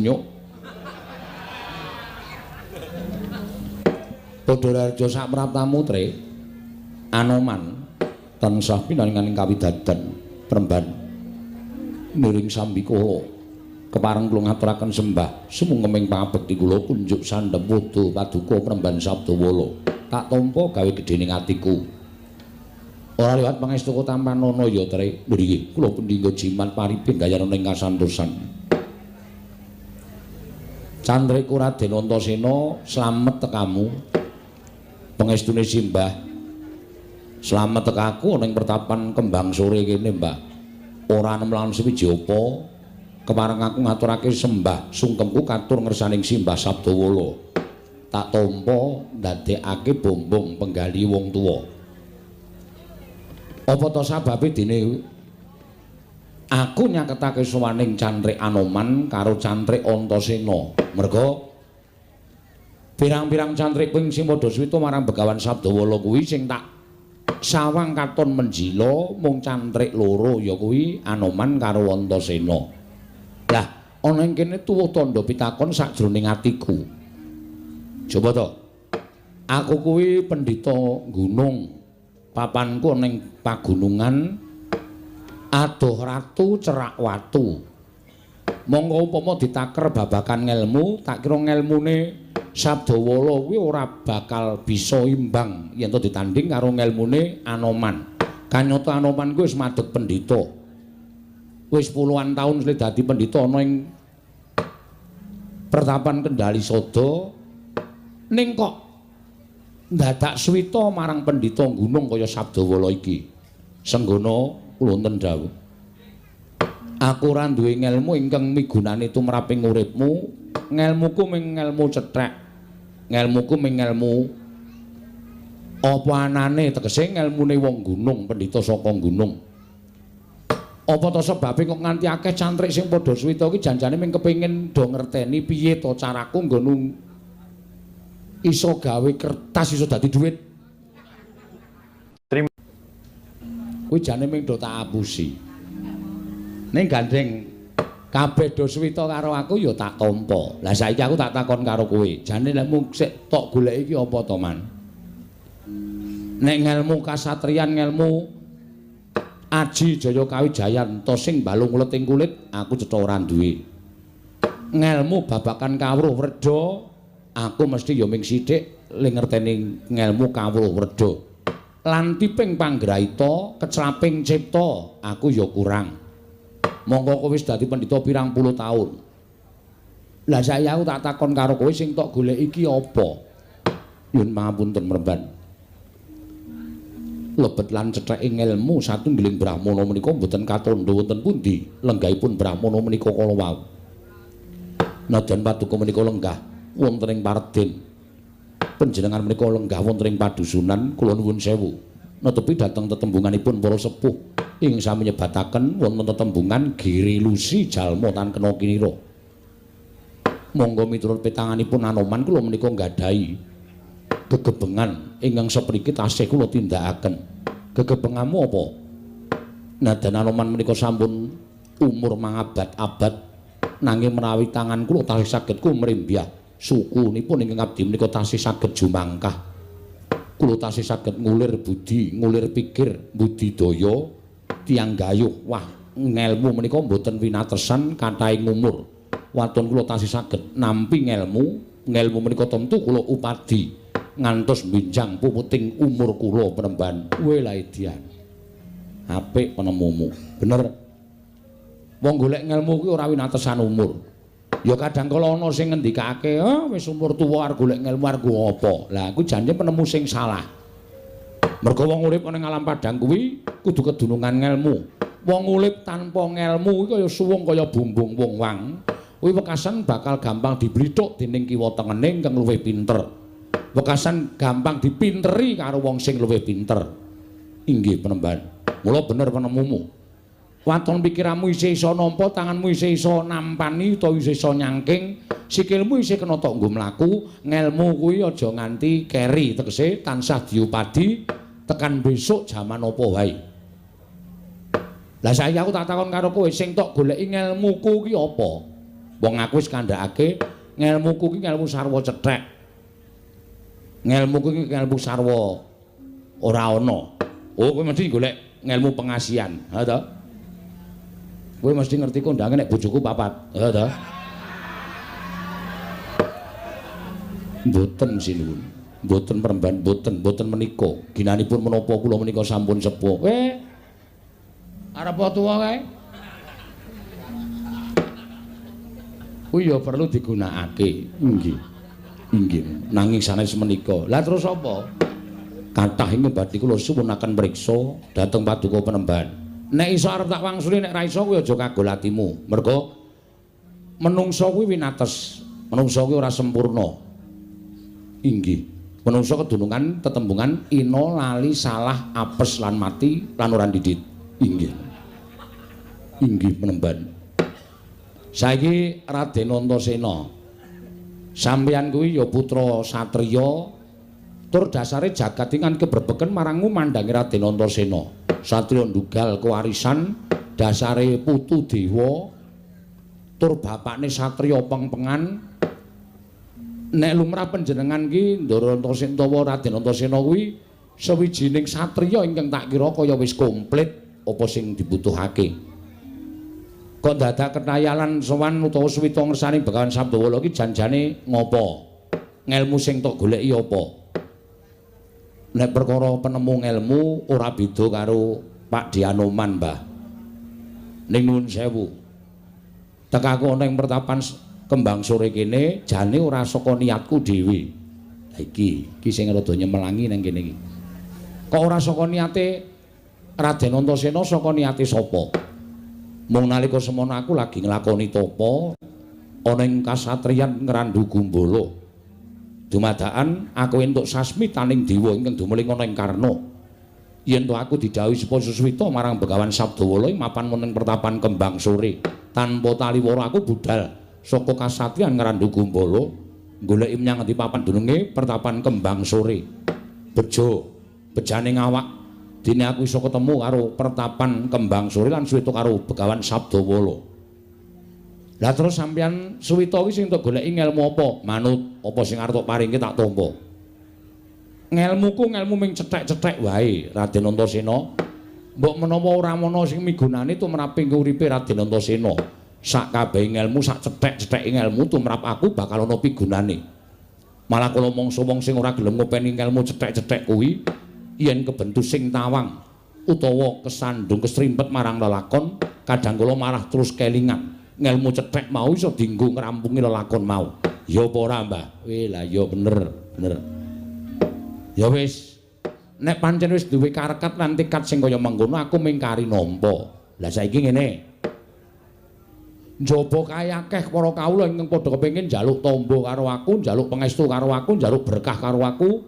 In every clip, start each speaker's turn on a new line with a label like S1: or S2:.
S1: unyuk. Padha sak praptamu tre Anoman tansah pinanginganing kawidadan Premban miring sambikala kepareng kula ngaturaken sembah sumungkeming pangabekti kula kunjuk sandhem wada paduka Premban Sabdawala tak tampa gawe gedhening atiku ora liwat pangestu Tampanana ya tre nggih kula pendhingga jimat paripin gayana ing kasantosan Candreku Raden Antasena slamet tekamu pangestune simbah slamet tekaku ning pertapan Kembang Sore kene Mbah ora nemlawan sewiji apa kepareng aku ngaturake sembah sungkemku katur ngersaning simbah Sabdawala tak tampa ndadekake bombong penggali wong tuwa apa to sababe dene aku nyaketake sowaning Cantrik Anoman karo Cantrik Antasena merga pirang-pirang cantrik ping sing padha swita marang Begawan Sabdawala kuwi sing tak sawang katon menjila mung cantrik loro ya kuwi Anoman karo Antasena. Lah ana ing kene tuwuh tandha pitakon sakjroning atiku. Coba to. Aku kuwi pendhita gunung. Papanku ning pagunungan adoh ratu cerak watu. Monggo upama ditaker babakan ngelmu, tak kira ngelmune Sabdawala kuwi ora bakal bisa imbang yen to ditanding karo ngelmune Anoman. Kanyata Anoman kuwi wis madheg pendhita. Wis puluhan taun wis dadi pendhita ana ing Pertapan Kendali Sada ning kok ndadak swita marang pendhita gunung kaya Sabdawala iki. Senggana kula wonten dawuh. Aku ora duwe ngelmu ingkang migunani tumraping uripmu. Ngelmuku ming ngelmu cethek. Ngelmuku ming ngelmu apa anane tegese ngelmune wong gunung, pendhita saka gunung. Apa to sebabe kok nganti akeh cantrik sing padha swita iki janjane ming kepengin do ngerteni piye to caraku nggo iso gawe kertas iso dadi dhuwit. Kuwi jane ming do tak apusi. Ning gandeng kabeh do swita karo aku ya tak tampa. Lah saiki aku tak takon karo kowe, jane lek mung sik tok golek iki apa to, Man? Nek ngelmu kasatriyan, ngelmu Aji Jaya Kawijayan to sing balung ulet ing kulit, aku cetha ora duwe. Ngelmu babakan kawruh werda, aku mesti ya ming sithik ling ngerteni ngelmu kawruh werda. Lan tiping panggraita, keclaping cipta, aku ya kurang. Monggo kowe wis dadi pendhita pirang puluh taun. Lah saiki aku tak takon karo kowe sing tok golek iki apa? Nyuwun pangapunten Mremban. Lebet lan cetheke ngelmu satunggiling Brahmana menika mboten katandha wonten pundi lenggahipun Brahmana menika kala wau. Najan paduka menika lenggah wonten ing Paredèn. Panjenengan menika lenggah wonten ing padusunan, kula nuwun sewu. Netepi dhateng tetembunganipun para sepuh ing sami nyebataken wonten tetembungan Giri Lusi jalma tan kena kinira. Monggo miturut petanganipun Anoman kula menika nggadahi gegebengan ingkang sepriki tasih kula tindakaken. Gegebenganmu apa? Nadan Anoman menika sampun umur mangabad-abad nanging menawi tangan kula tasih saged kumrimbyah sukunipun ingkang abdi menika tasih saged jumangkah. Kula tasih saged ngulir budi, ngulir pikir, budidaya tiyang gayuh. Wah, ngelmu menika mboten winatesan kathahing umur. Waton kula tasih saged nampi ngelmu, ngelmu menika tentu kula upadi ngantos mbinjang puputing umur kula Penemban. Welaidian. Apik penemumu. Bener. Wong golek ngelmu kuwi ora winatesan umur. Ya kadang kala ana sing ngendikake, wis umur tuwa arep golek ngelmu arep apa. Lah kuwi jane penemu sing salah. Mergo wong urip ning alam padang kuwi kudu kedunungan ngelmu. Wong urip tanpa ngelmu kuwi kaya suwung kaya bumbung wong wang. Kuwi wekasan bakal gampang diblithuk dening kiwa tengene ingkang luwih pinter. Wekasan gampang dipinteri karo wong sing luwih pinter. Inggih Penemban. Mula bener penemumu. Waton pikiranmu isih iso nampa, tanganmu isih iso nampani utawa isih iso nyangking, sikilmu isih kena tok nggo mlaku, ngelmu kuwi aja nganti keri, tegese tansah diupadi tekan besok jaman apa wae. Lah saiki aku tak takon karo kowe sing tok goleki ngelmuku ki apa? Wong aku wis kandhakake ngelmuku ki ngelmu sarwa cethek. Ngelmuku ki ngelmu sarwa ora ana. Oh, kowe mesti golek ngelmu pengasihan, ha to? Kowe mesti ngerti kondange nek bojoku papat, ha to? Mboten sinuwun. Mboten peremban, mboten menika. Ginanipun menapa kula menika sampun sepuh. Arep tuwa kae? Kuwi ya perlu digunakake. Nggih. Nggih. Nanging sanes menika. Lah terus apa? Kathah ing badhe kula suwunaken mriksa dhateng paduka Penemban. Nek iso arep tak wangsuli nek ra iso kuwi aja kagol atimu. Merga menungsa kuwi winates. Menungsa kuwi ora sempurna. Inggih. Menungsa kedunungan tetembungan ina lali salah apes lan mati lan ora didit. Inggih. Inggih Penemban. Saiki Raden Antasena. Sampeyan kuwi ya putra satriya tur dasare jagat ingan keberbeken marang mandangi Raden Antasena. Satriya ndugal kewarisan, dasare putu dewa tur bapakne satriya peng-pengan. Nek lumrah panjenengan ki Ndara Antasena utawa Raden Antasena kuwi sawijining satriya ingkang tak kira kaya wis komplit apa sing dibutuhake. Kok dadak ketayalan sowan utawa suwita ngersani Begawan Sabdawala iki janjane ngopo? Ngelmu sing tok goleki apa? Nek perkara penemu ngelmu ora beda karo Pak Dianoman, Mbah. Ning nuwun sewu. Tekaku ana ing pertapan Kembang Sore kene jane ora saka niatku dhewe. Lah iki sing rada nyemelangi nang kene iki. Kok ora saka niate Raden Antasena, saka niate sapa? Mung nalika semono aku lagi nglakoni tapa ana ing kasatriyan Ngrandu Gumbala. Dumadakan aku entuk sasmitaning dewa ingkang dumuling ana ing Karna. Yen to aku didhawuhi sapa Suswita marang Begawan Sabdawala mapan wonten pertapan Kembang Sore, tanpa taliwara aku budal saka kasatriyan Ngrandu Gumbala goleki menyang ngendi papan dununge pertapan Kembang Sore. Bejo, bejane awak dene aku iso ketemu karo pertapan Kembang Sore lan suwita karo Begawan Sabdawala. Lah terus sampeyan suwita iki sing tok goleki ngelmu apa? Manut apa sing arep paringke tak tampa. Ngelmuku ngelmu ming cethek-cethek wae, Raden Antasena. Mbok menawa ora ana sing migunani tumraping uripe Raden Antasena. Sak kabeh ngelmu, sak cethek-cetheke ngelmu tumrap aku bakal ana pigunane. Malah kula mangsa wong sing ora gelem ngopeni ngelmu cethek-cethek kuwi yen kebentu sing tawang utawa kesandung kesrimpet marang lelakon kadang kula malah terus kelingan ngelmu cethek mau iso dienggo ngrampungi lelakon mau. Ya apa ora, Mbah? Lah ya bener. Ya wis nek pancen wis duwe karekat lan tekad sing kaya mengkono aku mingkari nampa. Lah saiki ngene. Njaba kae akeh para kawula ingkang padha kepengin njaluk tamba karo aku, njaluk pangestu karo aku, njaluk berkah karo aku.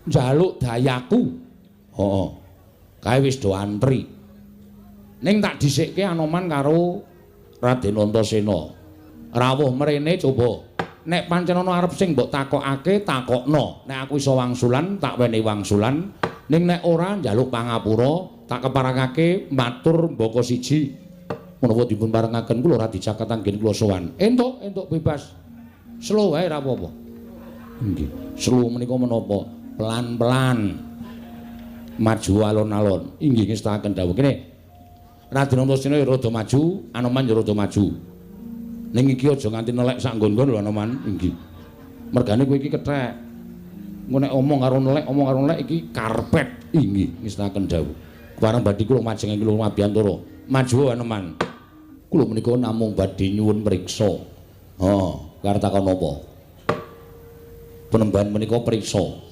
S1: Njaluk dayaku. Heeh. Kae wis do antri. Ning tak dhisikke Anoman karo Raden Antasena. Rawuh mrene coba. Nek pancen ana arep sing mbok takokake, takokno. Nek aku iso wangsulan, tak wenehi wangsulan. Ning nek ora njaluk pangapura, tak keparengake matur mbaka siji. Menawa dipun parengaken kula ora dicaket anggen kula sowan. Entuk bebas. Slow wae ora apa-apa. Nggih. Slow menika menapa? Pelan-pelan maju alon-alon. Inggih ngestakaken dawuh kene. Raden Antasena rada maju, Anoman ya rada maju. Ning iki aja nganti nelek sak nggon-nggon lho Anoman. Inggih. Mergane kowe iki kethek. Engko nek omong karo nelek iki karpet. Inggih ngestakaken dawuh. Bareng badhe kula majeng ing kula Mabiyantara. Maju Anoman. Kula menika namung badhe nyuwun mriksa. Karep takon napa? Penemban menika priksa.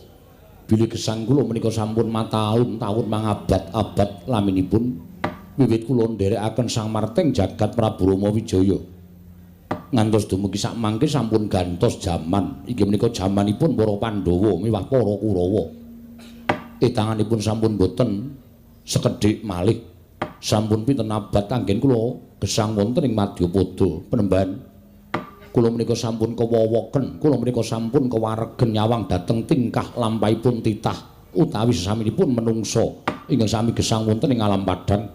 S1: Bilih gesang kula menika sampun mataun-taun mangabad-abad laminipun wiwit kula nderekaken Sang Marteng jagat Prabu Rama Wijaya. Ngantos dumugi sak mangke sampun gantos jaman. Inggih menika jamanipun para Pandhawa miwah para Kurawa. Tanganipun sampun boten sekedhik malih. Sampun pinten abad anggen kula gesang wonten ing Madyapada. Penemban kula menika sampun kewowoken, kula menika sampun kewaregen nyawang dhateng tingkah lampahipun titah utawi sesaminipun menungsa ingkang sami gesang wonten ing alam padhang.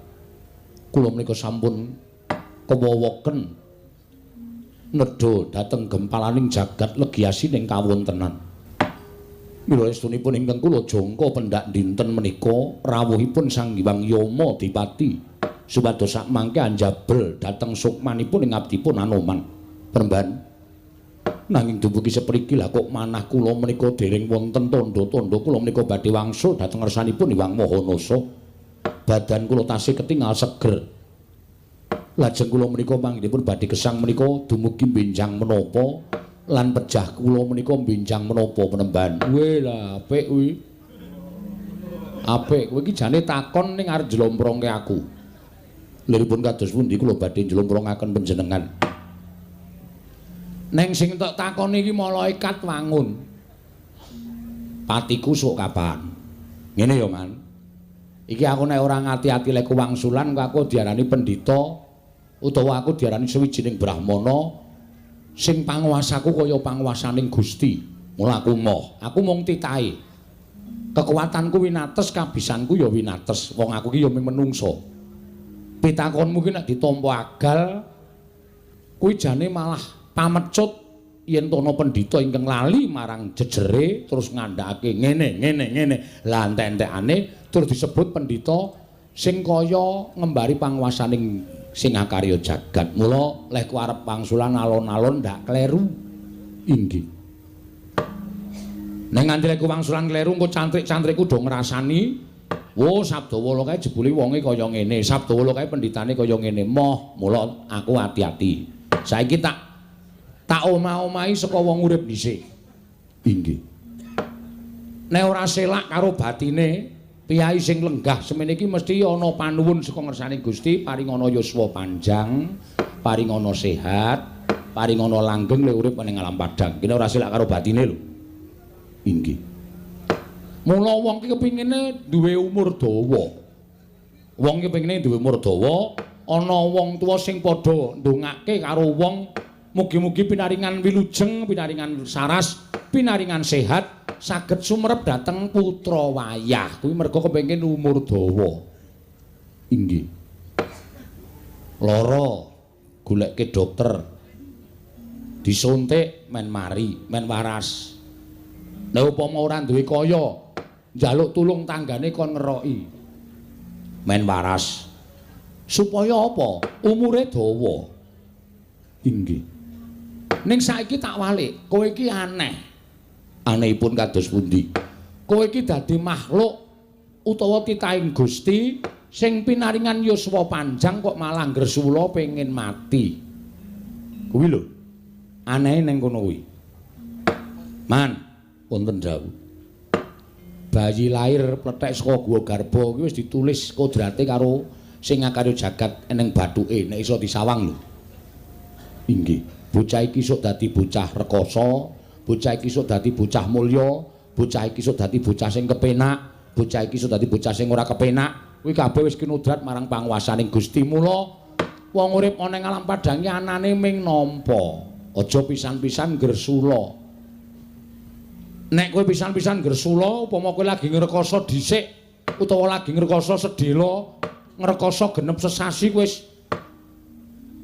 S1: Kula menika sampun kewowoken nedha dhateng gempalaning jagat legiasining kawontenan. Mila estunipun ingkang kula jangka pendak dinten menika rawuhipun Sang Hyang Yama Dipati supados sakmangke anjabel dhateng sukmanipun ing abdipun Anoman. Peremban nanging dumugi sepriki lah kok manah kula menika dereng wonten tandha-tandha kula menika badhe wangsul dhateng ngarsanipun Hyang Mahanasa. Badan kula tasih ketingal seger. Lajeng kula menika manggenipun badhe gesang menika dumugi benjang menapa lan pejah kula menika benjang menapa Penemban. Weh lah apik kuwi. Apik kowe iki jane takon ning arep njlomprongke aku. Liripun kados pundi kula badhe njlomprongaken panjenengan. Neng sing tak takoni iki malaikat wangun. Patiku sok kapan? Ngene ya, Man. Iki aku nek ora ngati-ati lek wangsulan aku diarani pendhita utawa aku diarani sawijining brahmana sing panguwasaku kaya panguwasaning Gusti. Mula aku mung titahe. Kekuatanku winates, kabisanku ya winates. Wong aku iki ya mung menungsa. Pitakonmu ki nek ditampa agal kuwi jane malah pamecut yen tono pendhita ingkang lali marang jejere terus ngandhakake ngene. Lah entek-entekane terus disebut pendhita sing kaya ngembari panguwasaning sing akarya jagat. Mula lek ku arep pangsulan alon-alon ndak kleru. Inggih. Nek nganti lek ku pangsulan kleru engko cantrik-cantrikku do ngrasani, "Oh, Sabdawala kae jebule wonge kaya ngene, Sabdawala kae pendhitane kaya ngene." Mula aku ati-ati. Saiki tak omah-omahi saka wong urip dhisik. Inggih. Nek ora selak karo batine piyai sing lenggah semene iki mesti ana panuwun saka ngersane Gusti paringana yuswa panjang, paringana sehat, paringana langgeng lek urip ning alam padang. Kene ora selak karo batine lho. Inggih. Mula wong ki kepingine duwe umur dawa. Wong ki kepingine duwe umur dawa, ana wong tuwa sing padha ndongake karo wong mugi-mugi pinaringan wilujeng, pinaringan saras, pinaringan sehat, saged sumerep dhateng putra wayah. Kuwi merga kepengin umur dawa. Inggih. Lara goleke dokter. Disuntik men mari, men waras. Nek upama ora duwe kaya, njaluk tulung tanggane kon ngeroki. Men waras. Supaya apa? Umure dawa. Inggih. Ning saiki tak walik, kowe iki aneh. Anehipun kados pundi? Kowe iki dadi makhluk utawa titahing Gusti sing pinaringan yuswa panjang kok malah gresula pengin mati. Kuwi lho. Anehe ning kono kuwi. Man, wonten dawuh. Bayi lahir plethek saka guwa garba kuwi wis ditulis kodrate karo sing ngakarya jagat eneng bathuke nek iso disawang lho. Inggih. Bocah iki sok dadi bocah rekoso, bocah iki sok dadi bocah mulya, bocah iki sok dadi bocah sing kepenak, bocah iki sok dadi bocah sing ora kepenak. Kuwi kabeh wis kinudrat marang panguwasaning Gusti. Mula wong urip ana ing alam padang iki anane ming nampa. Aja pisan-pisan gresula. Nek kowe pisan-pisan gresula upama kowe lagi ngrekoso dhisik utawa lagi ngrekoso sedhela, ngrekoso genep sesasi wis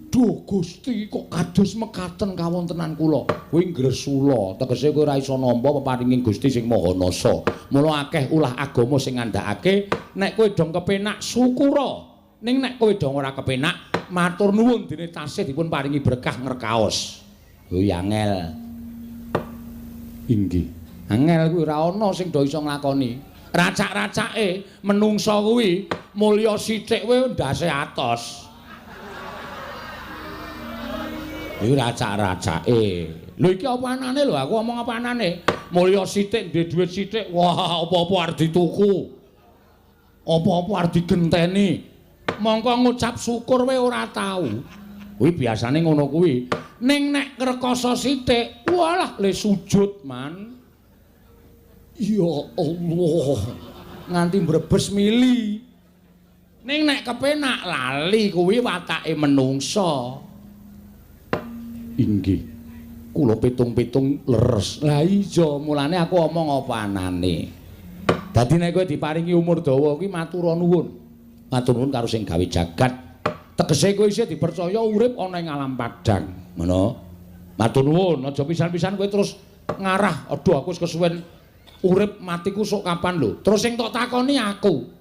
S1: duh Gusti kok kados mekaten kawontenan kula. Kuwi gresula, tegese kowe ora iso nampa peparinging Gusti sing Mahanasa. Mula akeh ulah agama sing ngandhakake nek kowe dong kepenak syukura. Ning nek kowe dong ora kepenak matur nuwun dene tasih dipun paringi berkah ngrekaos. Kuwi angel. Inggih. Angel kuwi ora ana sing do iso nglakoni. Racak-racake menungsa kuwi mulya sithik kowe ndase atos. Iki racak-racake. Lho iki apa anane lho, aku ngomong apa anane? Mulya sithik, duwe dhuwit sithik. Wah, apa-apa arep dituku. Apa-apa arep digenteni. Mongko ngucap syukur wae ora tau. Kuwi biasane ngono kuwi. Ning nek ngrekoso sithik, walah le sujud, Man. Ya Allah. Nganti mbrebes mili. Ning nek kepenak lali kuwi watake menungsa. Inggih. Kula pitung-pitung leres. Lah iya, mulane aku omong apa anane. Dadi nek kowe diparingi umur dawa kuwi matur nuwun. Matur nuwun karo sing gawe jagat. Tegese kowe isih dipercaya urip ana ing alam padang. Ngono. Matur nuwun, aja pisan-pisan kowe terus ngarah. Aduh aku wis kesuwen urip matiku sok kapan lho. Terus sing tok takoni aku.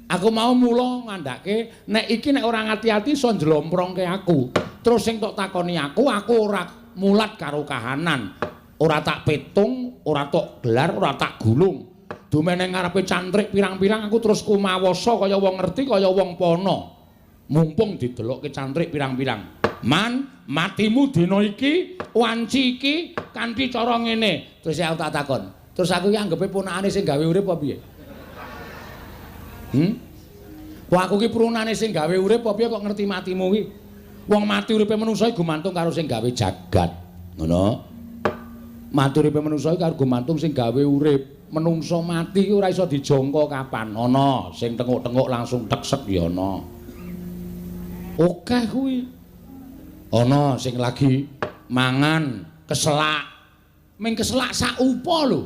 S1: Aku mau mula ngandhake nek iki nek ora ngati-ati iso njlomprongke aku. Terus sing tok takoni aku ora mulat karo kahanan. Ora tak petung, ora tok gelar, ora tak gulung. Dumene ngarepe cantrik pirang-pirang aku terus kumawasa kaya wong ngerti kaya wong pono. Mumpung didelokke cantrik pirang-pirang. Man, matimu dina iki, wanci iki kanthi cara ngene. Terus aku tak takon. Terus aku iki anggepe punakane sing gawe urip apa piye? Kok aku ki prunane sing gawe urip apa piye kok ngerti matimu ki? Wong mati uripe manungsa gumantung karo sing gawe jagat. Ngono. Mati uripe manungsa karo gumantung sing gawe urip. Menungsa mati ki ora iso dijangka kapan. Ana sing tenguk-tenguk langsung teksek ya ana. Akeh kuwi. Ana sing lagi mangan keselak. Ming keselak sak upa lho.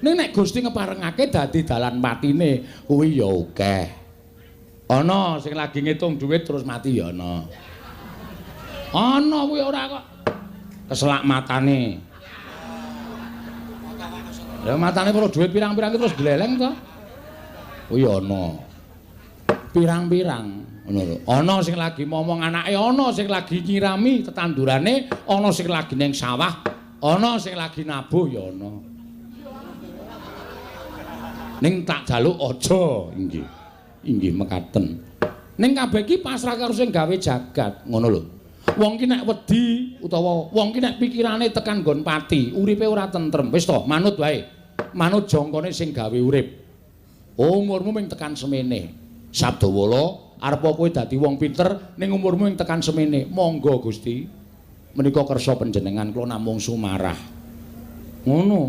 S1: Ning nek Gusti ngeparengake dadi dalan patine kuwi ya akeh. Ana sing lagi ngitung dhuwit terus mati ya ana. Ana kuwi ora kok. Keselak matane. Ya matane para dhuwit pirang-pirang terus gleleng to. Kuwi ana. Pirang-pirang. Ngono lho. Ana sing lagi momong anake, ana sing lagi nyirami tetandurane, ana sing lagi ning sawah, ana sing lagi nabuh ya ana. Ning tak jaluk aja, inggih. Inggih mekaten. Ning kabeh iki pasrah karo sing gawe jagat, ngono lho. Wong ki nek wedi utawa wong ki nek pikirane tekan nggon pati, uripe ora tentrem. Wis to, manut wae. Manut jangkane sing gawe urip. Umurmu mung tekan semene. Sabdawala arep kowe dadi wong pinter ning umurmu ing tekan semene. Monggo Gusti. Menika kersa panjenengan kula namung sumarah. Ngono.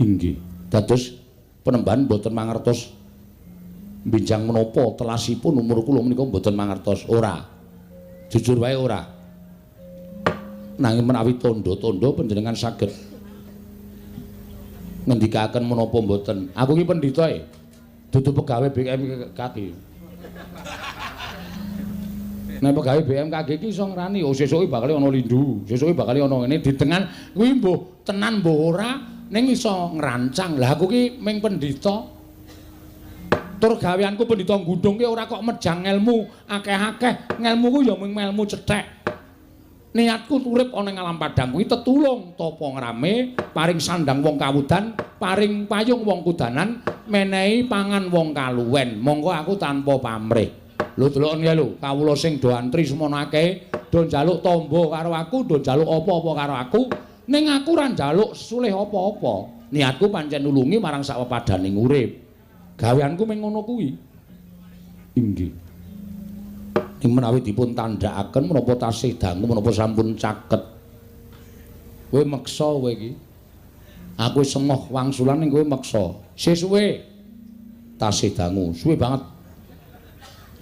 S1: Inggih. Dados penemban boten mangertos benjang menapa telasipun umur kula menika boten mangertos. Ora. Jujur wae ora. Nanging menawi tandha-tandha panjenengan saged ngendikaken menapa mboten. Aku ki pendhita e. Dudu pegawai BMKG. Nek pegawai BMKG iki iso ngrani, oh sesuk bakal ana lindu, sesuk bakal ana ngene ditengan kuwi mbuh tenan mbuh ora ning iso ngrancang. Lah aku ki ming pendhita. Tur gaweanku pendhita ngundung ki ora kok mejang ilmu akeh-akeh. Ngelmuku ya mung ilmu cethek. Niatku urip ana ing alam padang kuwi tetulung tapa ngrame, paring sandang wong kawudan, paring payung wong kudanan, menehi pangan wong kaluwen. Monggo aku tanpa pamrih. Lho deloken ya lho, kawula sing do antri semono akeh, do njaluk tamba karo aku, do njaluk apa-apa karo aku, ning aku ora njaluk sulih apa-apa. Niatku pancen nulungi marang sak pepadaning urip. Gaweanku mung ngono kuwi. Inggih. Ing menawi dipun tandhakaken menapa tasih dangu menapa sampun caket. Kowe meksa kowe iki. Aku wis semoh wangsulan ning kowe meksa. Sesuwe tasih dangu, suwe banget.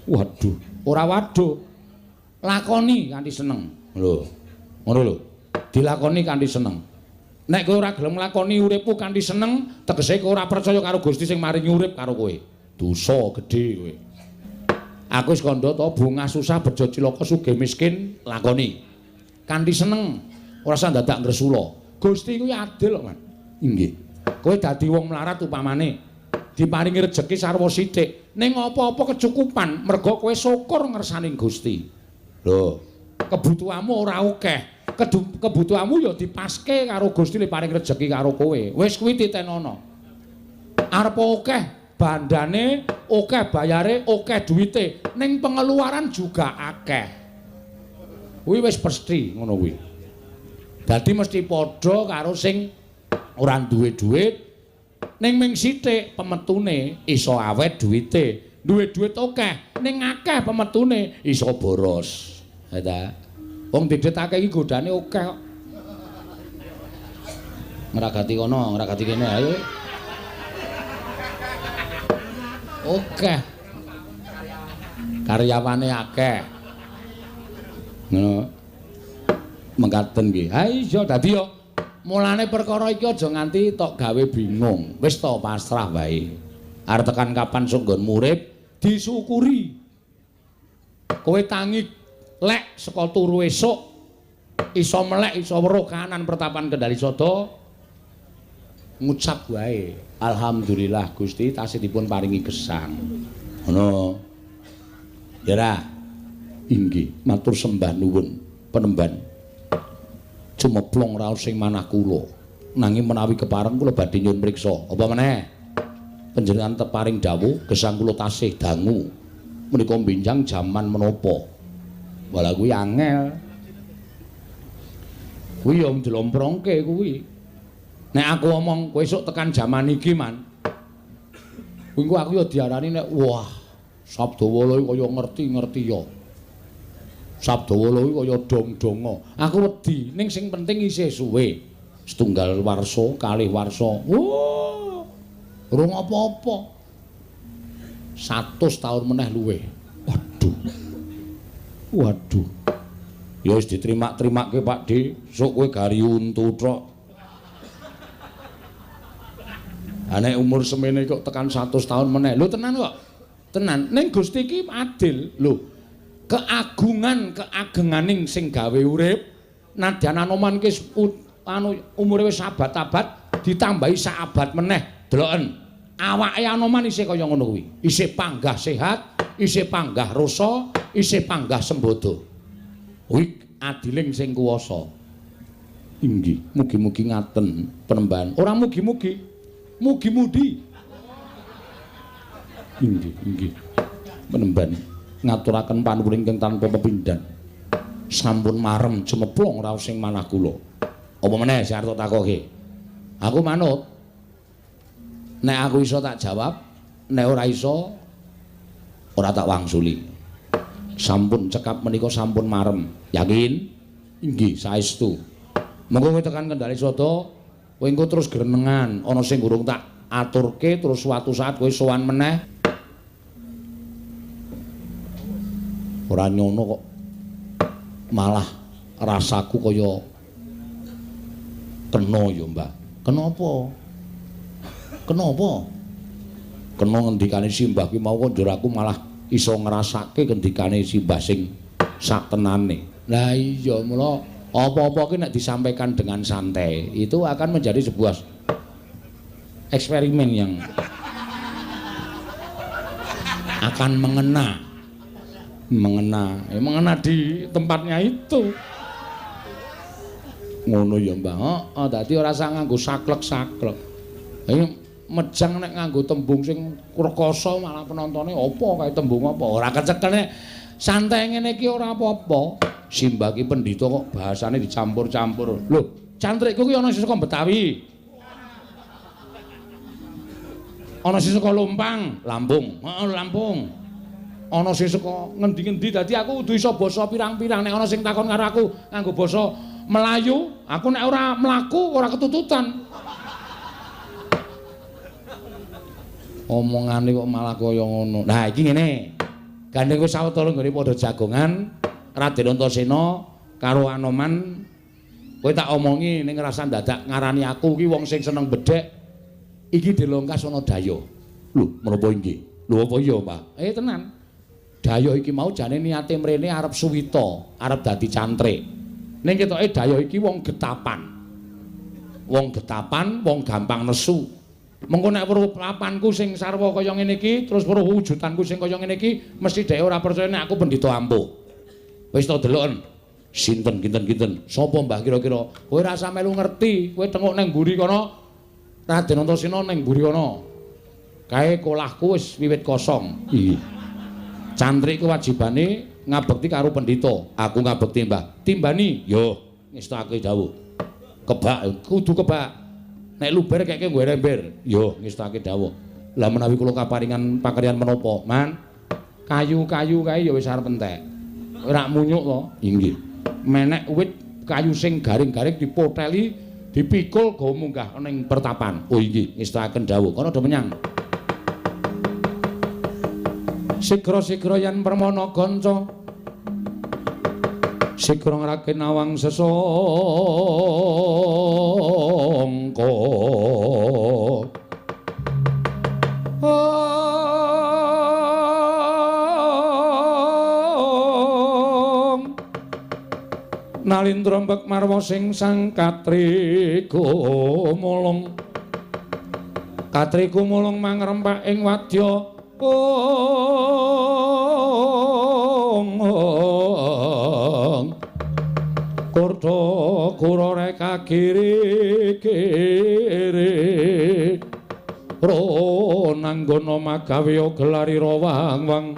S1: Waduh, ora waduh. Lakoni kanthi seneng. Lho. Ngono lho. Dilakoni kanthi seneng. Nek kowe ora gelem nglakoni uripmu kanthi seneng, tegese kowe ora percaya karo Gusti sing maringi urip karo kowe. Dosa gedhe kowe. Aku wis kandha to bungah susah bejo cilaka sugih miskin lakoni. Kanthi seneng, ora usah dadak ngresula. Gusti kuwi adil kok, Man. Inggih. Kowe dadi wong mlarat upamane diparingi rejeki sarwa sithik, ning apa-apa kecukupan merga kowe syukur ngersaning Gusti. Lho, kebutuhanmu ora akeh. Kebutuhanmu ya dipaske karo Gusti le paring rejeki karo kowe. Wis kuwi titenono. Arep akeh bandane, akeh bayare, akeh duwite, ning pengeluaran juga akeh. Kuwi wis pasti ngono kuwi. Dadi mesti padha karo sing ora duwe dhuwit, ning ming sithik pemetune iso awet duwite. Duwe dhuwit akeh, ning akeh pemetune iso boros. Ha ta? Wong didit akeh iki godane akeh kok. Ngragati kono, ngragati kene ayo. Oke. Karyawane akeh. Ngono. Mengkaten nggih. Ha iya dadi yo mulane perkara iki aja nganti tok gawe bingung. Wis to pasrah wae. Arep tekan kapan sok nggon murid disyukuri. Kowe tangi lek saka turu esuk iso melek iso weruh kahanan pertapan Kendari Sada ngucap wae alhamdulillah Gusti tasih dipun paringi gesang ngono ya ra inggih matur sembah nuwun penemban cemeplong raos sing manah kula nanging menawi kepareng kula badhe nyuwun mriksa apa meneh panjenengan teparing dawuh gesang kula tasih dangu menika benjang jaman menapa wala kuwi angel kuwi yo njlomprongke kuwi nek aku omong kowe esuk tekan jaman iki man kuwi aku yo diarani nek wah Sabdawala iki kaya ngerti-ngerti ya Sabdawala iki kaya dong-donga aku wedi ning sing penting isih suwe setunggal warsa kalih warsa wah urung apa-apa 100 tahun meneh luwih waduh ya wis diterima-terimake Pak D sok kowe gari untu tok nek umur semene kok tekan 100 tahun meneh lho tenan kok tenan ning Gusti iki adil lho keagunganing sing gawe urip nadyan Anoman ki umure wis abad-abad ditambahi sak abad meneh deloken awake Anoman isih kaya ngono kuwi isih panggah sehat isih panggah rasa isih panggah sembodo kuwi adiling sing kuwasa inggih mugi-mugi ngaten penemban ora mugi-mugi mugi-mudi inggih penemban ngaturaken panuwun ingkang tanpa pepindhan sampun marem cemeplong raos sing manah kula apa meneh sing arep takoke aku manut nek aku iso tak jawab nek ora iso ora tak wangsuli sampun cekap menika sampun marem yakin inggih saestu monggo kowe tekan Kendari Sada kowe engko terus grenengan ana sing gurung tak aturke terus suatu saat kowe sowan meneh ora nyono kok malah rasaku kaya kena ya Mbah kenapa kena ngendikane Simbah ki mau kok njur aku malah iso ngrasake ngendikane Simbah sing sak tenane lah iya mula apa-apa ki nek disampaikan dengan santai itu akan menjadi sebuah eksperimen yang akan mengena di tempatnya itu ngono ya Mbah dadi ora usah nganggo saklek-saklek ayo mejang nek nganggo tembung sing rekoso malah penontone apa kae tembung apa ora kecekel nek santai ngene iki ora apa-apa Simbah ki pendhita kok bahasane dicampur-campur lho cantrikku ki ana sing saka Betawi ana sing saka Lumpang Lampung Lampung ana sing saka ngendi-endi dadi aku kudu iso basa pirang-pirang nek ana sing takon karo aku nganggo basa Melayu aku nek ora mlaku ora ketututan omongane kok malah kaya ngono nah iki ngene gandeng wis sawetara nggone padha jagongan Raden Antasena karo Anoman kowe tak omongi ning ngrasa dadak ngarani aku ki wong sing seneng bedhek iki dilongkas ana daya lho menapa inggih lho apa iya Pak tenan daya iki mau jane niate mrene arep suwita arep dadi cantrik ning ketoke daya iki wong getapan wong gampang nesu mengko nek weruh papanku sing sarwa kaya ngene iki terus weruh wujudanku sing kaya ngene iki mesti dhek ora percaya nek aku pendhita ampuh wis to deloken sinten kinten sapa Mbah kira-kira kowe ora usah melu ngerti kowe tengok nang mburi kono Raden Antasena nang mburi kono kae kolahku wis wiwit kosong iki cantrik kewajibane ngabekti karo pendhita aku ngabekti Mbah timbani yo ngestake dawuh kebak kudu kebak nek luber keke nggo ember yo ngestake dawuh lah menawi kula kaparingan pakaryan menapa man kayu-kayu kae ya wis arep entek ora munyuk to inggih menek wit kayu sing garing-garing dipoteli dipikul go munggah ning pertapan oh inggih ngestaken dawuh kono do menyang sigra-sigra yen permana ganca sigra ngraken awang sesangka Nalindra mbek marwa sing sang katriku mulung mangrempak ing wadya kurta kurore kagiri-giri ro nanggono magawe gelari rawang-wang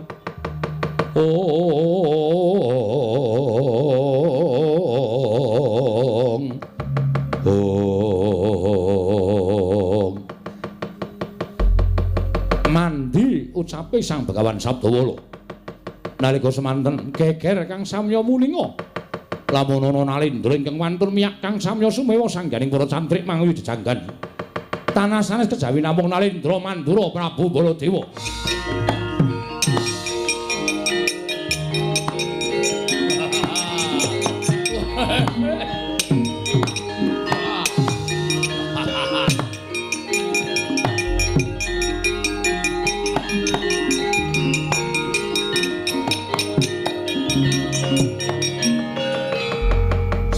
S1: mandi ucape Sang Begawan Sabdawala nalika semanten geger Kang Samya muninga lamun ana Nalindra ingkang wantun miyak Kang Samya sumewa sangganing para cantrik manguyu jejanggan tanah sanes kejawi namung Nalindra Mandura Prabu Baladewa.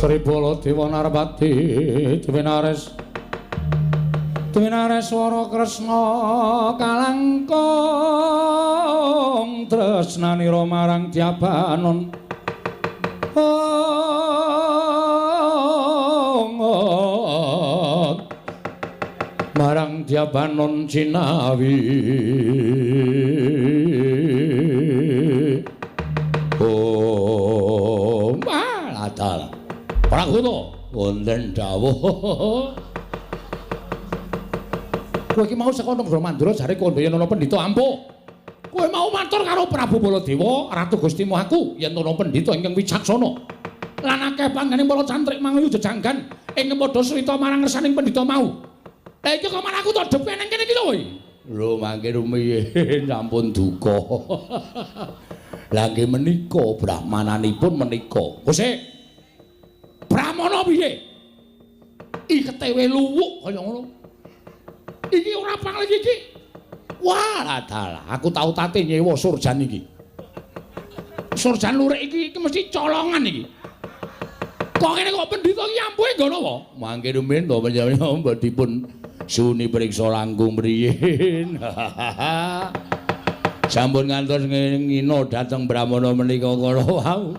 S1: Sri Baladewa Narpati Dwinares Wara Kresna kalangkung tresnanira marang Dyabanon marang Dyabanon Cinawi maladal Pragoto wonten dawuh kowe iki mau saka Negara Mandura jare kondo yen ana pendhita ampuh kowe mau matur karo Prabu Baladewa Ratu Gusti Mohaku yen ana pendhita ingkang wicaksana lan akeh panggening para cantrik manguyu jejanggan ing padha srita marang ngersaning pendhita mau lha iki kok malah aku to depe ning kene iki lho lho mangke rumiyin sampun duka lha nggih menika brahmananipun menika Gusti Brahmana piye? Iketewe luwuk kaya ngono. Iki ora pangling iki. Wah, dalah, aku tau tate nyewa surjan iki. Surjan lurik iki mesti colongan iki. Kok ngene kok pendhita iki ampuhe ngono apa? Mangke rumiyin to panjenengan dipun suni priksa langkung mriyin. Sampun ngantos ngino dhateng Brahmana menika kala wau.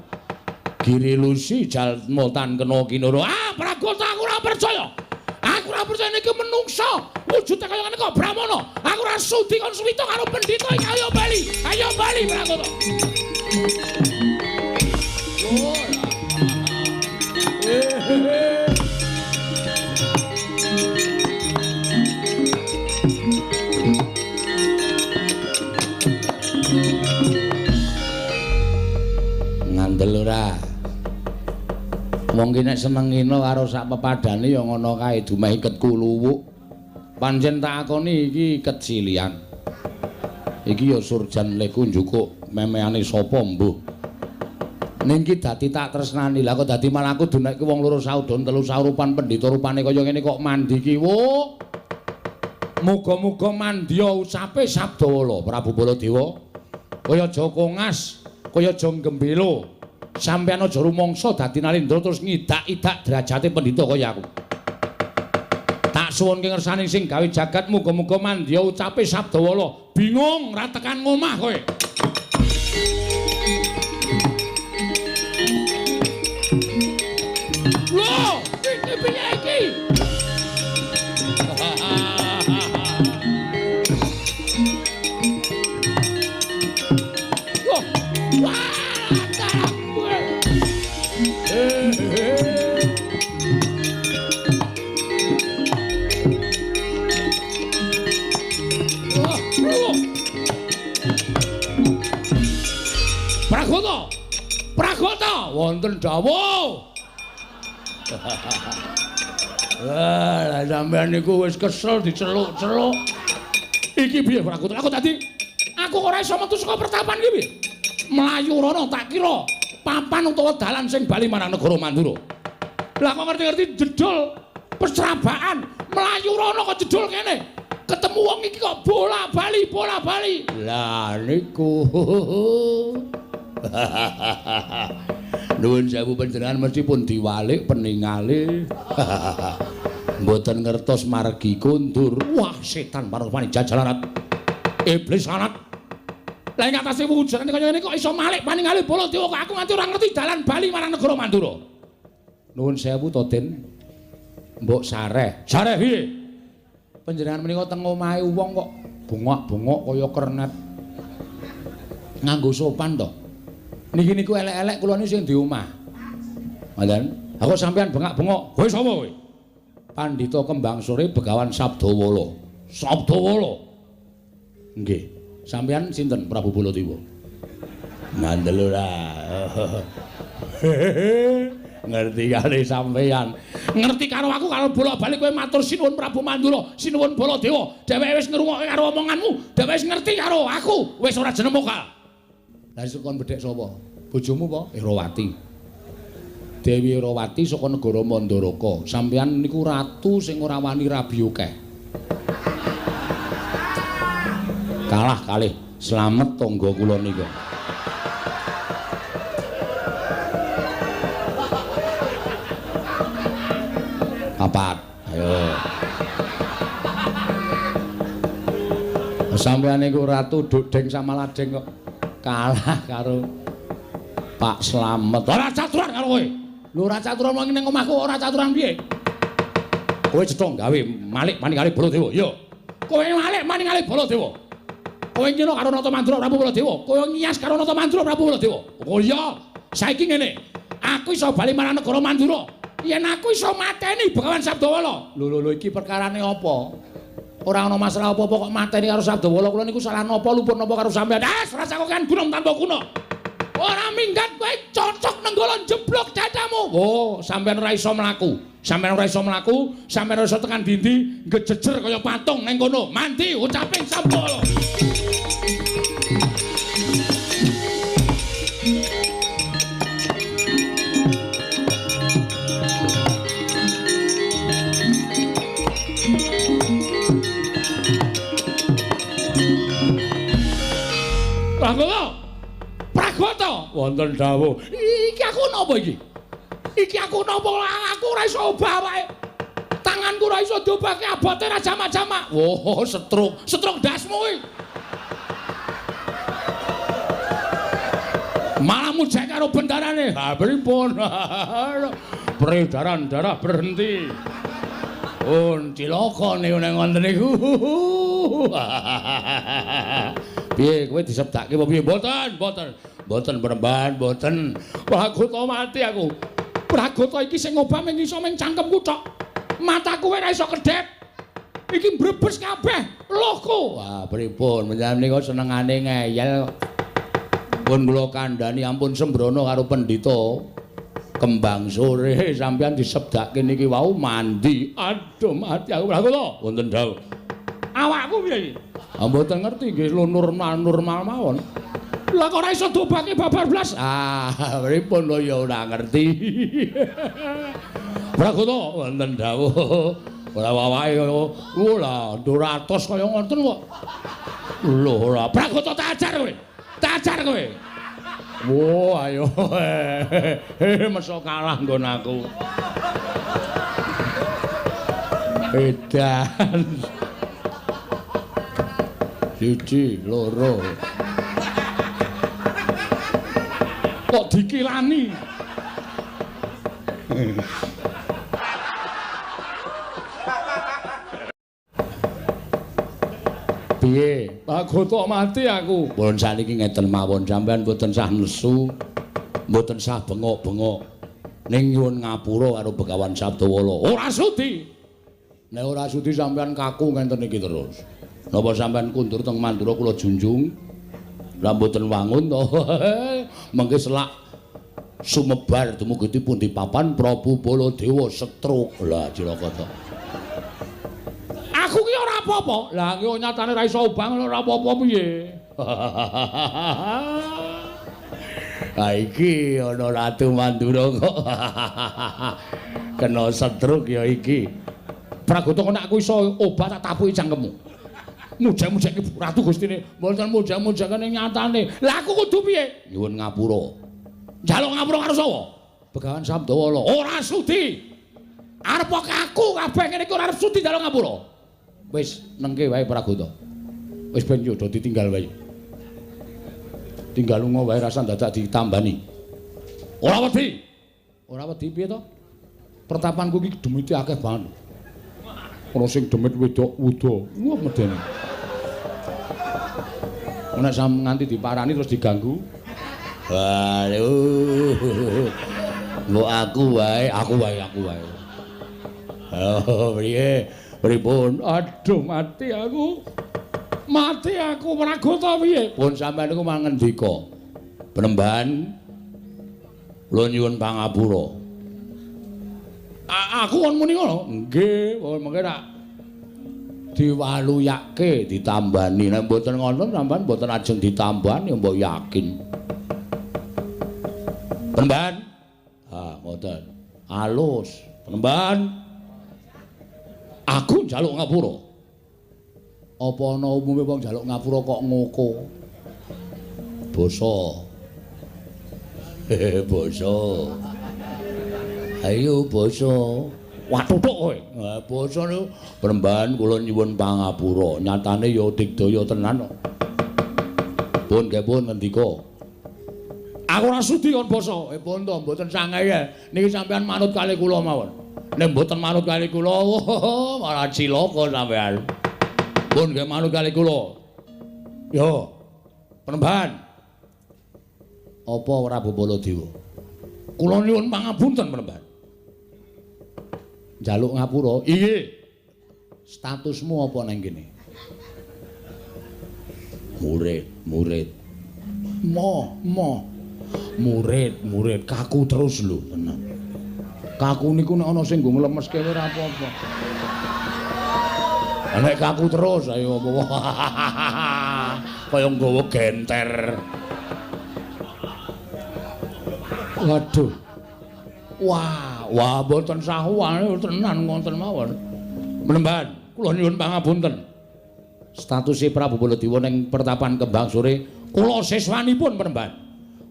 S1: Giri lusi jalmotan kena kinoro. Pragoto aku ora percaya. Aku ora percaya niki menungsa. Wujude kaya ngene kok Brahmana. Aku ora sudi kon suwita karo pendhita iki. Ayo bali Pragoto. Ngandel ora. Wong ki nek seneng ngino karo sak pepadane ya ngono kae dumeh iket kuluwuk. Pancen tak akoni iki iket silian. Iki ya surjan leku njukuk memeane sapa mbuh. Ning ki dadi tak tresnani. Lah kok dadi malah aku dunekke wong loro saudon telu saurupan pendhita rupane kaya ngene kok mandi ki wo. Muga-muga mandya ucape Sabdawala Prabu Baladewa. Kaya aja kongas, kaya aja gembelo. Sampeyan aja rumangsa dadi Nalindra terus ngidak-idak derajate pendhita kaya aku. Tak suwunke ngersaning sing gawe jagat muga-muga mandya ucape Sabdawala. Bingung ra tekan ngomah kowe. Lho, iki piye iki? Pragoto wonten dawuh. Lah sampean niku wis kesel diceluk-celuk. Iki piye Pragoto? Aku ora iso metu saka pertapan iki piye? Mlayu rono tak kira papan utawa dalan sing bali marang negara Mandura. Lah kok ngerti-ngerti jedul pesrabaan mlayu rono kok jedul kene. Ketemu wong iki kok bola-bali. Lah niku Nuwun sewu panjenengan mesti pun diwalik peningale. Mboten ngertos margi kundur. Wah, setan parupane jajalanat. Iblis sanat. Lah ing atase wujudane kaya ngene kok iso malik paningale Baladewa kok aku nganti ora ngerti dalan bali marang negara Mandura. Nuwun sewu to, Den. Mbok sareh. Sareh piye? Panjenengan menika teng omahe wong kok bongok-bongok kaya kernet. Nganggo sopan to. Niki niku elek-elek kula niku sing di omah. Ngoten. Aku sampean bengak-bengok. Kowe sapa kowe? Pandhita Kembang Sore Begawan Sabdawala. Sabdawala. Nggih. Sampean sinten Prabu Baladewa? Mandel ora. Ngerti kali sampean. Ngerti karo aku karo bolak-balik kowe matur sinuwun Prabu Mandura, sinuwun Baladewa. Dheweke wis ngrungokke karo omonganmu, dheweke wis ngerti karo aku, wis ora jeneng mokal. Lah sik kon bedhek sapa? Bojomu apa? Erawati. Dewi Erawati saka negara Mandaraka. Sampeyan niku ratu sing ora wani rabi akeh. Kalah kalih slamet tangga kula niku. Papat. Ayo. Sampeyan niku ratu Dodeng Samaladeng kok kalah karo Pak Slamet. Ora caturan karo kowe. Lho ora caturan wong ning omahku ora caturan piye? Kowe cetha gawe malik maningale Baladewa. Yo. Kowe malik maningale Baladewa. Kowe ngino karo Nata Mandura Prabu Baladewa. Kowe ngiyas karo Nata Mandura Prabu Baladewa. Oh iya. Saiki ngene. Aku iso bali marang negara Mandura. Yen aku iso mateni Begawan Sabdawala. Lho iki perkarane apa? Ora ana masalah apa-apa kok mateni karo Sabdawala. Kula niku salah napa luput napa karo sampean. Ora sakokan gunung tanpa kuno. Ora minggat kowe cocok nenggala jeblok dadamu. Oh, sampean ora iso mlaku. Sampean ora iso mlaku, sampean ora iso tekan dindi, ngejejer kaya patung ning kono. Mandi ucaping Sabdawala. Pragoto wonten dawuh. Iki aku napa iki? Iki aku napa? Aku ora iso obah wae. Tanganku ora iso diobahke abote ra jamak-jamak. Oh, stroke dasmu iki. Malah mujek karo bendarane. Ha pripun? Peredaran darah berhenti. Cilaka niku ning wonten niku. Piye kowe disebdake apa piye? Mboten perempuan, mboten. Pragoto mati aku. Pragoto iki sing ngobah ming iso ming cangkemku tok. Mataku ora iso kedhep. Iki mbrebes kabeh lohku. Wah, pripun? Menjan menika senengane ngeyel. Pun kula kandhani ampun sembrono karo pendhita Kembang Sore sampeyan disebdake niki wau mandi. Aduh, mati aku Pragoto. Wonten dawuh. Awakku piye iki? Mboten ngerti nggih normal mawon. Lah kok ora iso dobake babar blas. Pripun lho ya ora ngerti. Pragoto wonten dawuh. Ora wawahe lho 200 kaya ngoten kok. Lho ora Pragoto tak ajar kowe. Tak ajar kowe. Wo ayo. Meso kalah nggon aku. Edan. Siji, loro. Kok dikilani? Piye? Pragoto mati aku. Pun saniki ngeten mawon sampean mboten sah nesu, mboten sah bengok-bengok. Ning nyuwun ngapura karo Begawan Sabdawala. Ora sudi. Nek ora sudi sampean kaku ngenten iki terus. Napa sampean kundur teng Mandura kula junjung? Lah mboten wangun to. Mengke selak sumebar dumugi pundi papan Prabu Baladewa stroke. Lah cilaka to. Aku ki ora apa-apa. Lah ki nyatane ra iso obang ora apa-apa piye. Ha iki ana Ratu Mandura kok. Kena stroke ya iki. Pragoto nek aku iso obah tak tapuki cangkemmu. Mujak-mujak iki Ratu Gustine, mboten mujak-mujak kene nyatane. Lah aku kudu piye? Nyuwun ngapura. Njaluk ngapura karo sapa? Begawan Sabdawala, ora sudi. Arep aku kabeh kene iki ora arep sudi njaluk ngapura. Wis nengke wae Pragota. Wis ben yo do ditinggal wae. Tinggal lunga wae rasa dadak ditambani. Ora wedi. Ora wedi piye to? Pertapanku iki demite akeh banget. Ana sing demit wedok wuda. Wah medene. Nek sam nganti diparani terus diganggu. Waduh. Mbok aku wae. Oh, piye? Pripun? Aduh, mati aku. Mati aku Pragota piye? Pun sampean niku mangendika. Penemban kula nyuwun pangapura. Aku kon muni ngono. Nggih, mengke tak diwaluyake ditambani. Nek mboten ngono sampean mboten ajeng ditambani mbok yakin. Penemban. Ha, ngoten. Alus. Penemban. Aku njaluk ngapura. Apa ana umume wong njaluk ngapura kok ngoko? Basa. Basa. Ayo basa. Wah tutuk kowe. Basa niku Penemban kula nyuwun pangapura. Nyatane ya digdaya tenan kok. Pun nggih pun ngendika. Aku ora sudi kon basa. Pun to mboten sangae. Niki sampean manut kalih kula mawon. Nek mboten manut kalih kula, malah cilaka sampean. Pun nggih manut kalih kula. Yo. Penemban. Apa Prabu Baladewa? Kula nyuwun pangapunten Penemban. Njaluk ngapura. Inggih. Statusmu apa nang kene? Murid. Murid. Kaku terus lho, tenan. Kaku niku nek ana sing nggo nglemeske ora apa-apa. Nek kaku terus ayo apa. Kaya nggawa genter. Waduh. Wah, mboten sahuane tenan wonten mawon. Penemban, kula nyuwun pangapunten. Statuse Prabu Baladewa ning Pertapan Kembang Sore, kula siswanipun Penemban.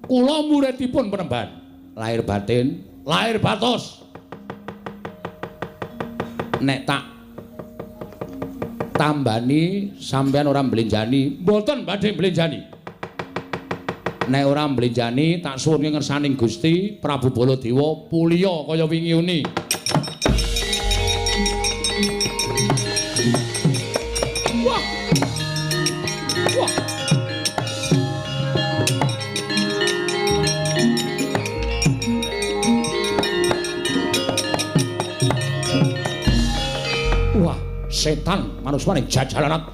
S1: Kula muridipun Penemban. Lahir batin, lahir batos. Nek tak tambani sampean ora mblenjani, mboten badhe mblenjani. Nek ora mblenjani tak suwun ngersaning Gusti Prabu Baladewa puliya kaya wingi uni. Wah. Wah, setan manusmaning jajalanat.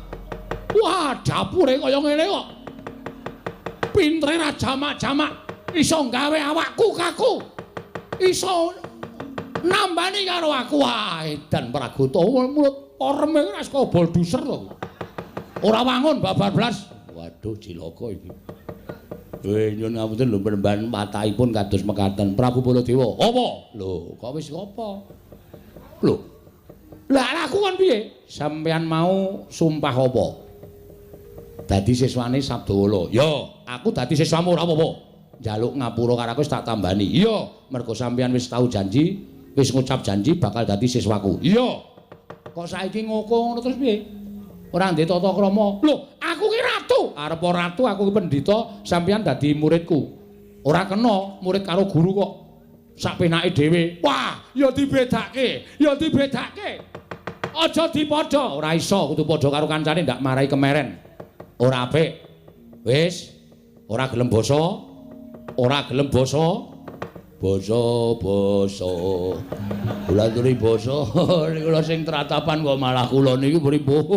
S1: Wah, dapure kaya ngene kok. Pintere ra jamak-jamak iso gawe awakku kaku. Iso nambani karo aku. Wah, edan Pragota mulut oreme ora saka bolduser to. Ora wangun babar blas. Waduh, cilaka iki. Nyuwun ngapunten lho Penemban matahipun kados mekaten. Prabu Baladewa. Apa? Lho, kok wis apa? Lho. Lah aku kon piye? Sampeyan mau sumpah apa? Dadi siswane Sabdawala. Ya, aku dadi siswamu ora apa-apa. Njaluk ngapura karo aku wis tak tambani. Iya, mergo sampeyan wis tau janji, wis ngucap janji bakal dadi siswaku. Iya. Kok saiki ngoko ngono terus piye? Ora ndek tata krama. Lho, aku ki ratu. Arep ratu aku ki pendhita, sampeyan dadi muridku. Ora kena murid karo guru kok. Sak penake dhewe. Wah, ya dibedake. Aja dipadha. Ora iso kudu padha karo kancane ndak marai kemeren. Ora apik. Wis, ora gelem basa. Basa. Kula turi basa. Niku lho sing tratapan kok malah kula niki pripun.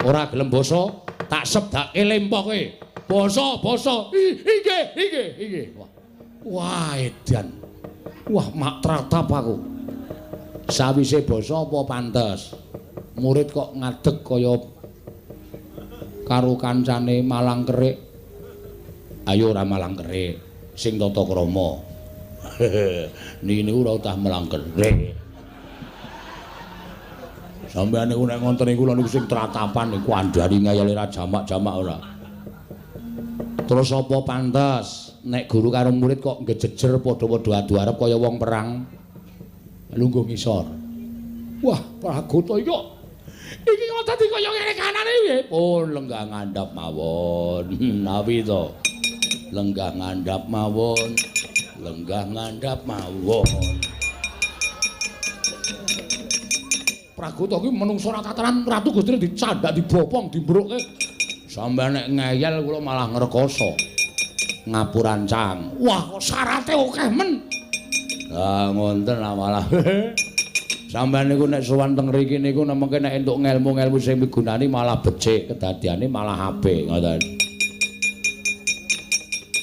S1: Ora gelem basa, tak sebdake lempoke. Basa. Inggih. Wah, edan. Wah, mak tratap aku. Sawise basa apa pantes? Murid kok ngadeg kaya karo kancane malang kerik. Ayo ora malang kerik, sing tata krama. Niki niku ora utah malang kerik. Sampeyan niku nek ngonten niku kula niku sing tratapan niku andhari ngayale ra jamak-jamak ora. Terus apa pantes? nek guru karo murid kok ngejejer padha-padha adu arep kaya wong perang. Lungguh ngisor. Wah, Pragoto iki kok dadi kaya ngene kanane piye? Pun lenggah ngandhap mawon. Nawi to. Lenggah ngandhap mawon. Lenggah ngandhap mawon. Pragoto ki menungso ra tataran ratu Gustine dicandak dibopong dimbruke. Sampe nek ngeyel kula malah ngrekoso. Ngapurancang. Wah, kok syarate akeh men. Lah ngonten malah. Sampeyan niku nek sowan teng mriki niku nemeke nek entuk ngelmu-ngelmu sing migunani malah becik, kedadiane malah apik ngoten.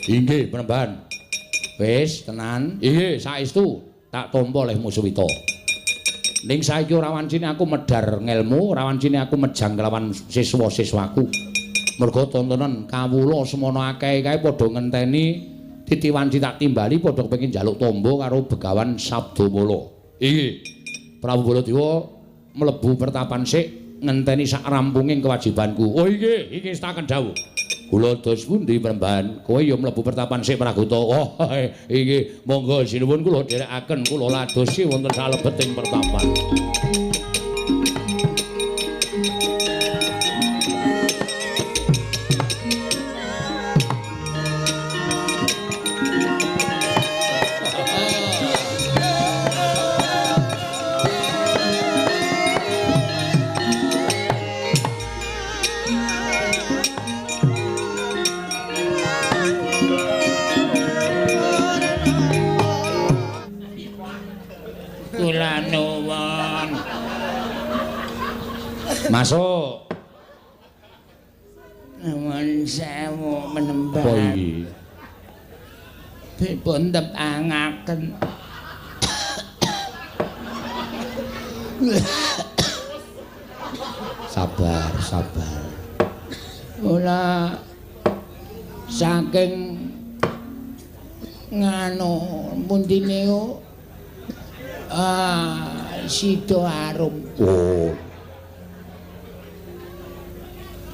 S1: Inggih, Penemban. Wis tenan. Inggih, saestu tak tampa oleh Muswita. Ning saiki ora wancine aku medhar ngelmu, ora wancine aku mejang kelawan siswa-siswaku. Merga tontonan kawula semono akeh kae padha ngenteni titiwanci tak timbali padha kepengin njaluk tombo karo Begawan Sabdamala. Inggih. Prabu Baladewa mlebu pertapan sik ngenteni sak rampunging kewajibanku. Oh iki staken dawuh. Kula dos pundi Penemban? Kowe ya mlebu pertapan sik Pragoto. Oh iki monggo sinuwun kula dherekaken kula ladosi wonten salebeting pertapan. Masuk.
S2: Nuwun sewu Penemban.
S1: Apa iki?
S2: Dipun tepangaken.
S1: Sabar, sabar.
S2: Kula saking nganu pundi niku Sida Arum.
S1: Oh.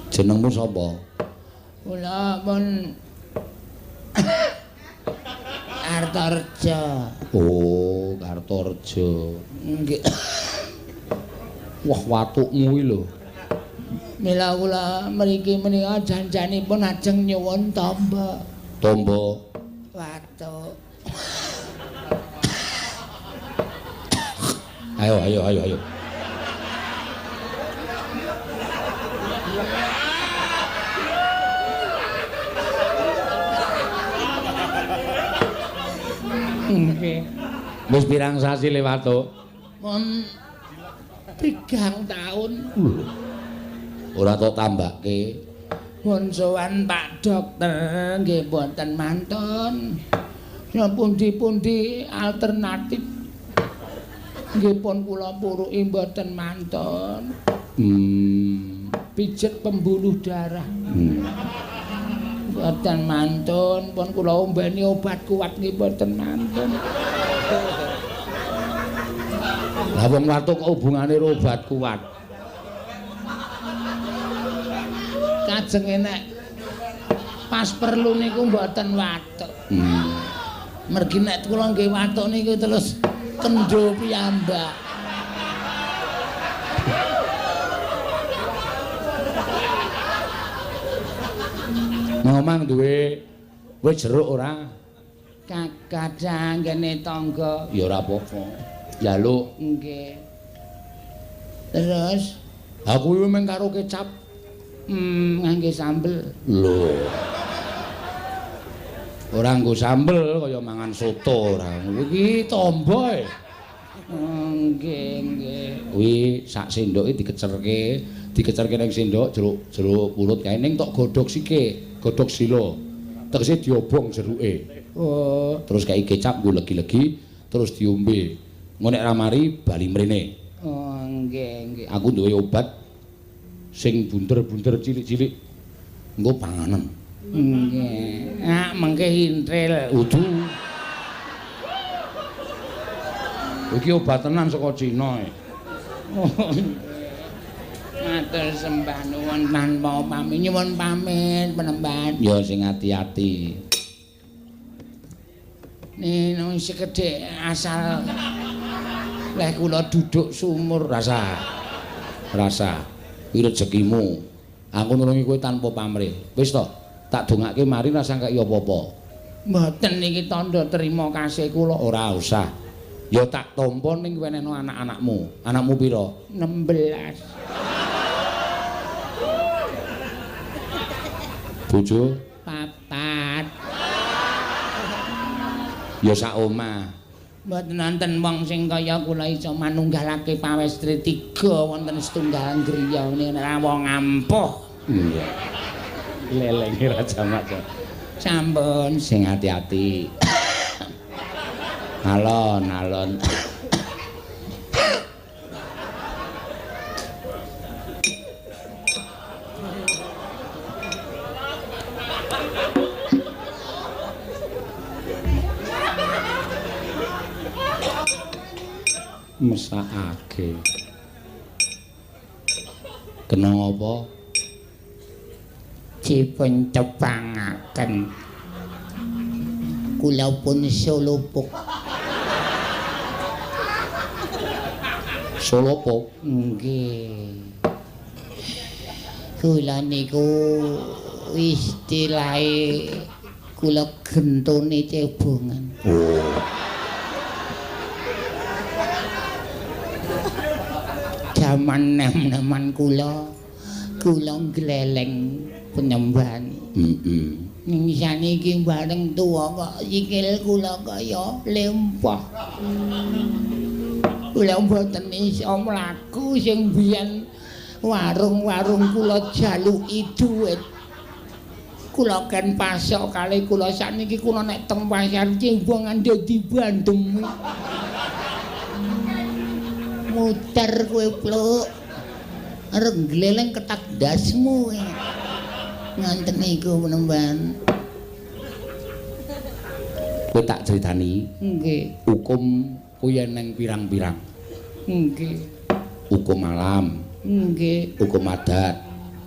S1: Jenengmu sapa?
S2: Kula pun Kartorejo.
S1: Oh, Kartorejo.
S2: Nggih.
S1: Wah, watukmu iki lho.
S2: Mila kula mriki menika janjanipun ajeng nyuwun tamba.
S1: Tombo.
S2: Watuk.
S1: Ayo.
S2: Nggih.
S1: Wis pirang sasi lewat to?
S2: Mun 3 taun.
S1: Ora tok tambake.
S2: Mun sowan Pak Dokter nggih mboten mantun. Ya pundi-pundi alternatif nggih pun kula puruki mboten mantun. Pijet pembuluh darah. Mboten mantun, pun kula ombeni obat kuat nggih mboten mantun.
S1: Lah wong watuk hubungane karo obat kuat.
S2: Kajenge nek pas perlu niku mboten watuk. Mergi nek kula nggih watuk niku terus kendho piyambak.
S1: Ngomong duwe wis jeruk ora?
S2: Kadang kene tangga.
S1: Ya ora apa-apa. Njaluk.
S2: Nggih. Terus
S1: Aku kuwi mung karo kecap.
S2: Ngangge sambel.
S1: Lho. Ora nggo sambel kaya mangan soto ora. Iki tombo e.
S2: Nggih.
S1: Kuwi sak sendoke dikecerke ning sendok jeruk pulut kae ning tok godhog sike, godhog sila. Tegese diobong jeruke.
S2: Oh,
S1: terus kae kecap nggo legi-legi terus diombe. Engko nek ra mari bali mrene.
S2: oh nggih.
S1: Aku duwe obat sing bunder-bunder cilik-cilik. Engko panganen.
S2: Nggih. Ah, mengke hintril.
S1: Udu. Iki obat tenan saka Cina.
S2: Matur sembah nuwun tanpa pamit nyuwun pamit Penemban.
S1: Ya sing ati-ati.
S2: Nino sekedhik asal leh kula duduk sumur rasa.
S1: Kuwi rezekimu. Aku nulungi kowe tanpa pamrih. Wis to, tak dongake mari rasa kaya apa-apa.
S2: Mboten niki tandha terima kasih kula.
S1: Ora usah. Ya tak tampa ning wenehno anak-anakmu. Anakmu pira?
S2: 16.
S1: Bojo?
S2: 4.
S1: Ya sak omah.
S2: Mboten wonten wong sing kaya kula iso manunggalake pawestri 3 wonten setunggal griya nek wong ampuh.
S1: Iya. Lelenge ra jamak.
S2: Sampun
S1: sing ati-ati. Alon. Mesakake. Kena apa?
S2: Dipun cepangaken. Kula pun solopok.
S1: Solopok?
S2: Nggih. Kula niku istilahe kula gentone cebongan.
S1: Oh.
S2: Jaman nem-neman kula gleleng penyembahan. Ning saniki bareng tuwa kok sikil kula kaya lempah. Kula mboten iso mlaku sing biyen warung-warung kula jaluki dhuwit. Kula kan pasok kalih kula saniki kula nek teng pasar cembongan dadi bandem. Muter kowe pluk. Arep gleleng ketak dasmu. Nganten niku penemban.
S1: Kowe tak critani.
S2: Nggih.
S1: Hukum kuwi neng pirang-pirang.
S2: Nggih.
S1: Hukum alam.
S2: Nggih.
S1: Hukum adat.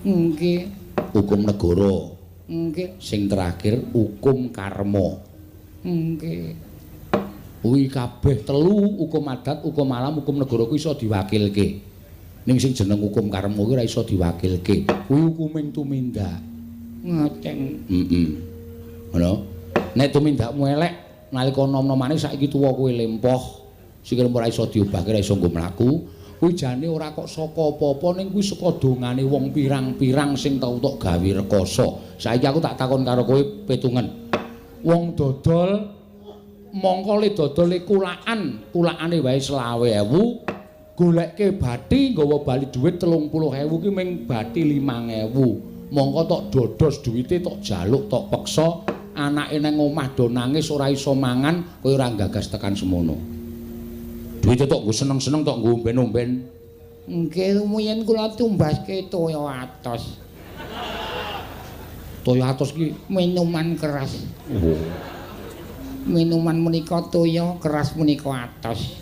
S2: Nggih.
S1: Hukum negara.
S2: Nggih.
S1: Sing terakhir hukum karma.
S2: Nggih.
S1: Kuwi kabeh telu hukum adat, hukum alam, hukum negara kuwi iso diwakilke. Ning sing jeneng hukum karma kuwi ora iso diwakilke. Kuwi hukuming tumindak.
S2: Ngoten.
S1: Ngono. Nek tumindakmu elek nalika nom-nomane saiki tuwa kowe lempoh, sikil ora iso diobahke, ora iso nggo mlaku, kuwi jane ora kok saka apa-apa ning kuwi saka dongane wong pirang-pirang sing tau tok gawe rekoso. Saiki aku tak takon karo kowe petungen. Wong dodol mongko le dodole kulakane wae 20.000, golekke bathi nggawa bali dhuwit 30.000 ki ming bathi 5.000. Mongko tok dodos duwite tok jaluk tok peksa, anake nang omah do nangis ora iso mangan, kowe ora gagas tekan semono. Duwite tok nggo seneng-seneng tok nggo omben-omben.
S2: Nggih, rumiyin kula tumbaske toya atos.
S1: Toya atos ki
S2: Minuman keras.
S1: oh.
S2: Minuman menika toya, keras menika atos.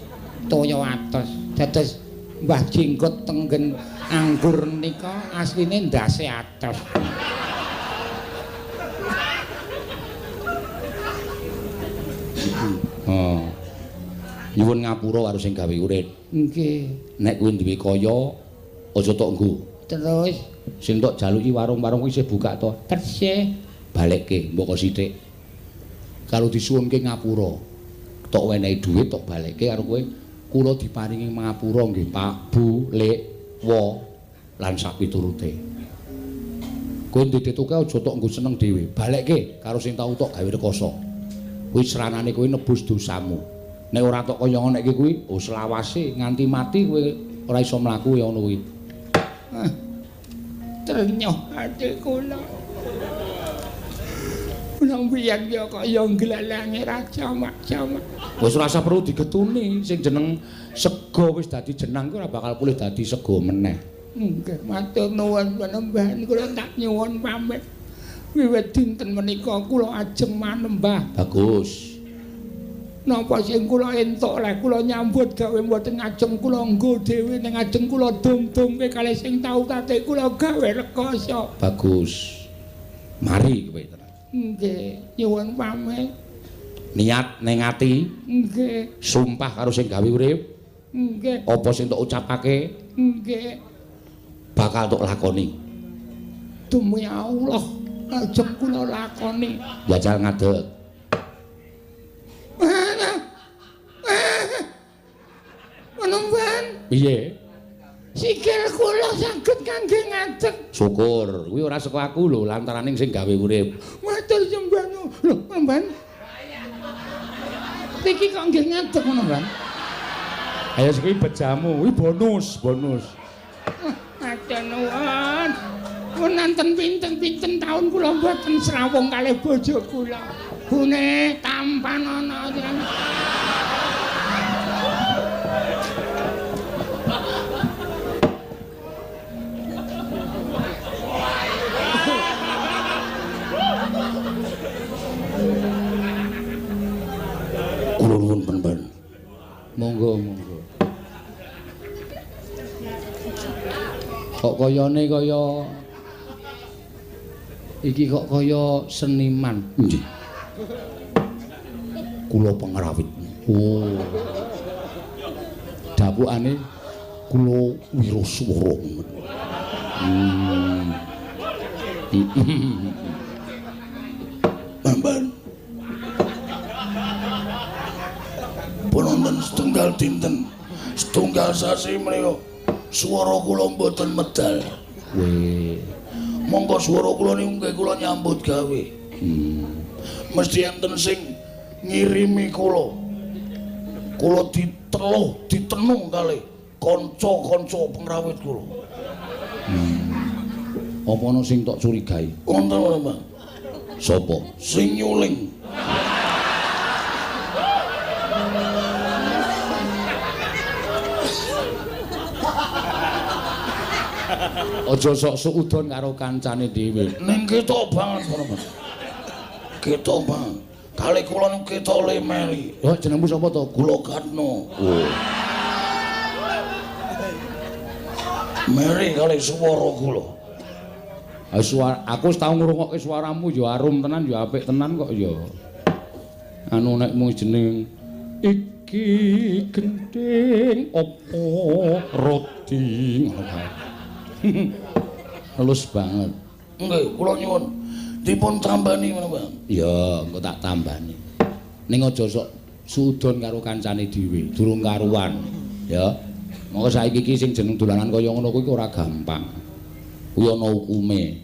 S2: Toya atos. Dados Mbah Jenggot tenggen anggur nika asline ndase atos.
S1: Oh. Nyuwun ngapura karo sing gawe urip.
S2: Nggih.
S1: Nek kuwi duwe kaya aja tok nggo.
S2: Terus
S1: Sing tok jaluki warung-warung kuwi isih buka to.
S2: persih
S1: Balekke mbok sithik. Kalau disuwunke ngapura. Tok wenehi dhuwit tok balekke karo kowe. Kula diparingi ngapura nggih Pak, Bu, Lek, Wo lan sapiturute. Kowe nditetuke aja tok nggo seneng dhewe. Balekke karo sing tau tok gawe rekoso. Kuwi seranane kowe nebus dosamu. Nek ora tok kaya ngono iki kuwi, oh selawase nganti mati kowe ora iso mlaku ya ngono kuwi.
S2: Ternyuh ati kula. Kula mbiyen ya kaya glelenge ra jamak-jamak.
S1: Wis ora usah perlu digetuni, sing jeneng sego wis dadi jenang kuwi ora bakal pulih dadi sego meneh.
S2: Nggih, matur nuwun panembahan kula tak nyuwun pamit. Wiwit dinten menika kula ajeng manembah.
S1: Bagus.
S2: Napa sing kula entuk leh kula nyambut gawe mboten ngajeng kula nggo dhewe ning ajeng kula dum-dumke kalih sing tau tate kula gawe rekoso.
S1: Bagus. Mari kowe tenan.
S2: Nggih, nyuwun pamit.
S1: Niat ning ati?
S2: Nggih.
S1: Sumpah karo sing gawe urip?
S2: Nggih.
S1: Apa sing tok ucapake?
S2: Nggih.
S1: Bakal tok lakoni.
S2: Demi Allah, ajeng kula lakoni.
S1: Jajal ngadeg.
S2: Menunggan.
S1: Piye?
S2: Sikil kula saged kangge ngadeg.
S1: Syukur, kuwi ora saka aku lho, lantaraning sing gawe urip.
S2: Matur sembah. Lho, Mbak. Iki kok nggih ngadeg ngono, Mbak?
S1: Ayo kuwi bejamu, kuwi bonus.
S2: Aten nuwun. Mun nanten pinten-pinten taun kula mboten srawung kalih bojo kula. Bune tampan ana.
S1: Kula nuwun penben.
S2: Monggo. Kok kayane kaya iki kok kaya seniman.
S1: Nggih. Kula pengrawit.
S2: Oh. Dapukane
S1: Kula wiraswara. Penben. Penonton setunggal sasi menika swara kula mboten medal.
S2: Weh,
S1: Monggo swara kula niku nggih kula nyambut gawe. Mesti enten sing ngirimi kula. Kula ditenung kalih kanca-kanca pengrawit kula.
S2: apa ana sing tok curigai?
S1: Wonten, Pak.
S2: Sapa?
S1: Sing nyuling.
S2: Aja sok suudon karo kancane dhewe.
S1: Ning ketok banget, Pak. Ketok banget. Kali kula niku ketok lemeri.
S2: Oh, jenengmu sapa to?
S1: Kula Katno. Meri kali swara kula.
S2: Aku wis tau ngrungokke swaramu ya arum tenan ya apik tenan kok ya. Anu nek mung jeneng iki gending apa roti ngono kae. Halus banget.
S1: Nggih, kula nyuwun dipun tambani menapa?
S2: Ya, engko tak tambani. Ning aja sok sudon karo kancane dhewe, durung karuan. Ya. Monggo saiki iki sing jeneng dolanan kaya ngono kuwi ora gampang. Kuwi ana hukume.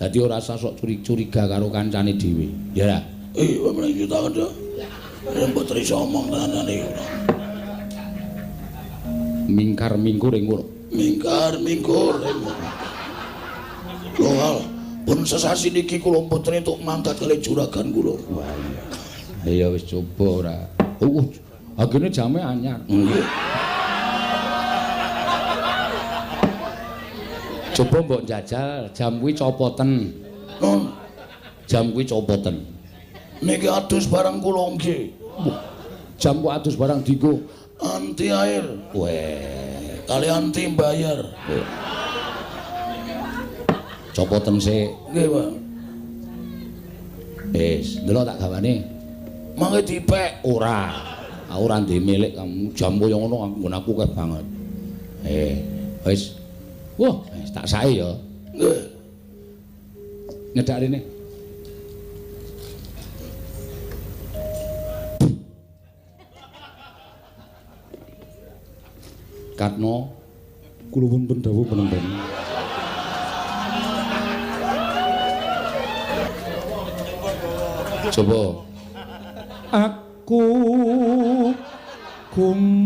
S2: Dadi ora usah sok curiga karo kancane dhewe. Ya ra?
S1: Iya, mriki tak ada. Rembut iso omong tenane.
S2: Mingkar-mingkur ing ngono.
S1: Mingkar-mingkur. Loh, pun sesasi niki kula mboten entuk mangkat kali juragan kula.
S2: Wah iya. Ya wis coba ora. Agene jame anyar.
S1: Nggih.
S2: Coba mbok njajal jam kuwi copoten.
S1: Non,
S2: Jam kuwi copoten.
S1: niki adus barang kula nggih.
S2: Jam kok adus barang dienggo
S1: Anti air.
S2: weh
S1: Kali anti bayar.
S2: copoten sik.
S1: Nggih, Pak.
S2: Wis, ndelok tak gawane.
S1: Mangke dipek.
S2: Ora. Aku ora ndek milik kamu. Jam koyo ngono nggon aku keh banget. Wis. Wah, wis tak sae ya.
S1: Nggih.
S2: Nyedak rene. Katno, kula wonten dawuh penembang. Coba. Aku gumun.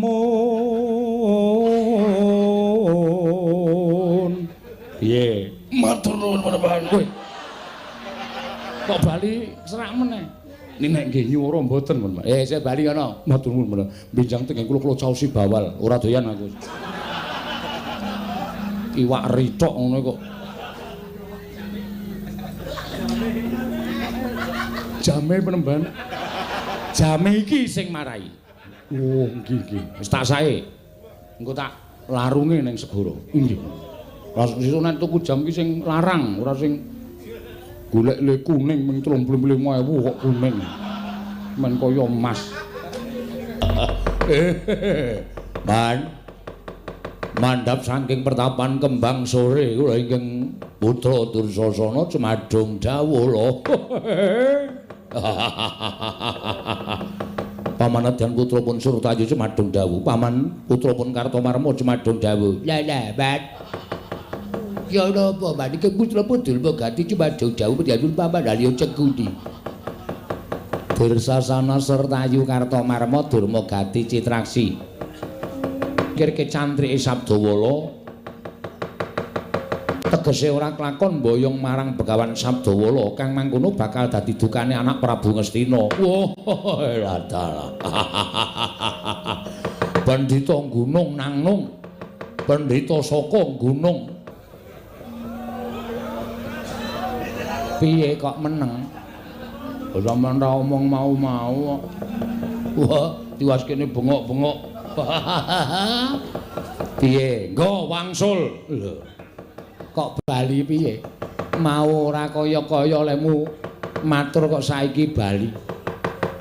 S2: Piye?
S1: Matur nuwun Panjenengan.
S2: Kowe. Kok bali serak meneh? Ning nek nggih nyuwara mboten, Mas. Saya bali kana. Matur nuwun, Mas. Benjang teng kula caosi bawal, ora doyan aku. Iwak ritok ngono kok. Jame penemban. Jame iki sing marai. Oh, nggih. Wis tak sae. Engko tak larunge ning segara. Nggih. Langsung sesuk nek tuku jam iki sing larang, ora sing golek le kuning ming 35.000 kok kuning.
S1: men kaya emas. Mandhap saking pertapan kembang sore kula ingkang putra Dursasana Cemadung Dawula. Pamanedyan putra pun Surtayu Cemadung Dawu, paman putra pun Kartomarma Cemadung Dawu. Lah, Bat. Ya napa, Bat? Iki putra pun Dulmagati Cemadung Dawu pendhadul paman Dalya Cekudi. Dursasana Surtayu Kartomarma Durmagati Citraksi. Kirke cantrike Sabdawala tegese ora kelakon mboyong marang Begawan Sabdawala kang mangkono bakal dadi dukane anak Prabu Ngastina. Wah, ladala. Pandhita gunung nangnung, pandhita saka gunung. Piye kok meneng? Sampeyan ora omong mau-mau. Wah, tiwas kene bengok-bengok. Piye? Nggo wangsul. Lho. Kok bali piye? Mau ora kaya-kaya lemu matur kok saiki bali.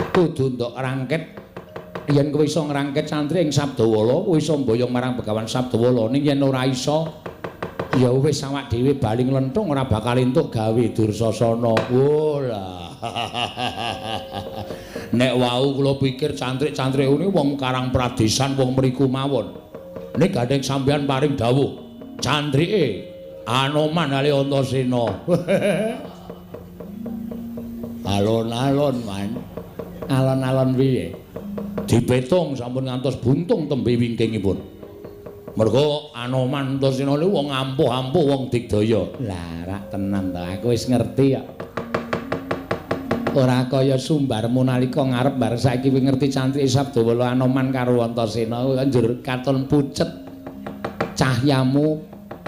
S1: Kudu ndok rangket. Yen kowe iso ngrangket santri ing Sabdawala, kowe iso mboyong marang Begawan Sabdawala. Ning yen ora iso, ya wis awak dhewe bali nglenthung ora bakal entuk gawe Dursasana. Wolah. Nek wau kula pikir cantrik-cantrik ini wong Karang Pradesan wong mriku mawon. Nek gandeng sampeyan paring dawuh, cantrike Anoman Ali Antasena. Alon-alon, Man. Alon-alon piye? Dipetung sampun ngantos buntung tembe wingkingipun. Mergo Anoman Antasena niku wong ampuh-ampuh wong digdaya. Lah, rak tenan to, aku wis ngerti kok. Ora kaya sumbarmu nalika ngarep bar saiki wis ngerti cantrik Sabdawala Anoman karo Antasena kanjur katon pucet. Cahyamu,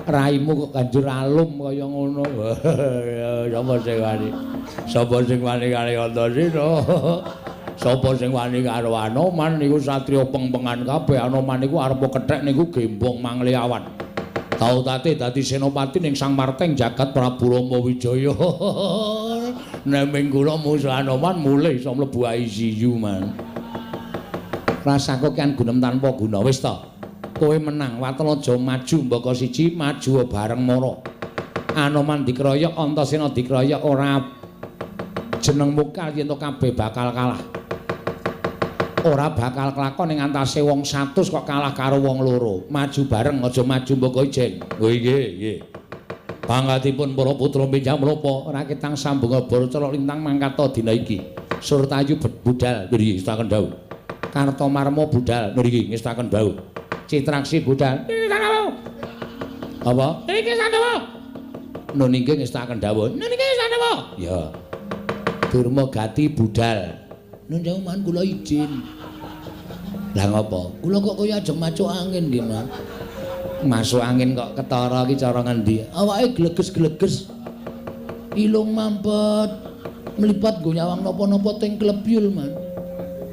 S1: raimu kok kanjur alum kaya ngono. Sapa sing wani? Sapa sing wani karo Antasena? Sapa sing wani karo Anoman niku satriya pengpengan kabeh. Anoman niku arep kethek niku gembong mangliawan. Tau tate dadi senopati ning Sang Marteng jagat Prabu Rama Wijaya. Neming kula musuh Anoman mulih iso mlebu ICU, Man. Rasaku kan gunem tanpa guna wis to. Kowe menang, Watanaja maju mbaka siji, maju bareng mara. Anoman dikeroyok, Antasena dikeroyok ora jeneng mukal yen to kabeh bakal kalah. Ora bakal kelakon ing antase wong 100 kok kalah karo wong loro. Maju bareng aja maju mbaka ijen. Oh nggih. Panggatipun para putra pinjang menapa raketang sambung Baracara lintang mangkata dina iki. Surtayu budal nggih ngestaken dawuh. Kartomarma budal nggih ngestaken dawuh. Citraksi budal. Apa? Niki sandawa. Nun nggih ngestaken dawuh. Nun niki sandawa. Ya. Durmagati budal. Nun jauh man kula izin. Lah ngapa? Kula kok kaya ajeng macuk angin nggih, Man. Masuk angin kok ketara iki cara ngendi? Awake gleges-gleges. Ilung mampet. Mlipat nggo nyawang napa-napa teng klebyul, Man.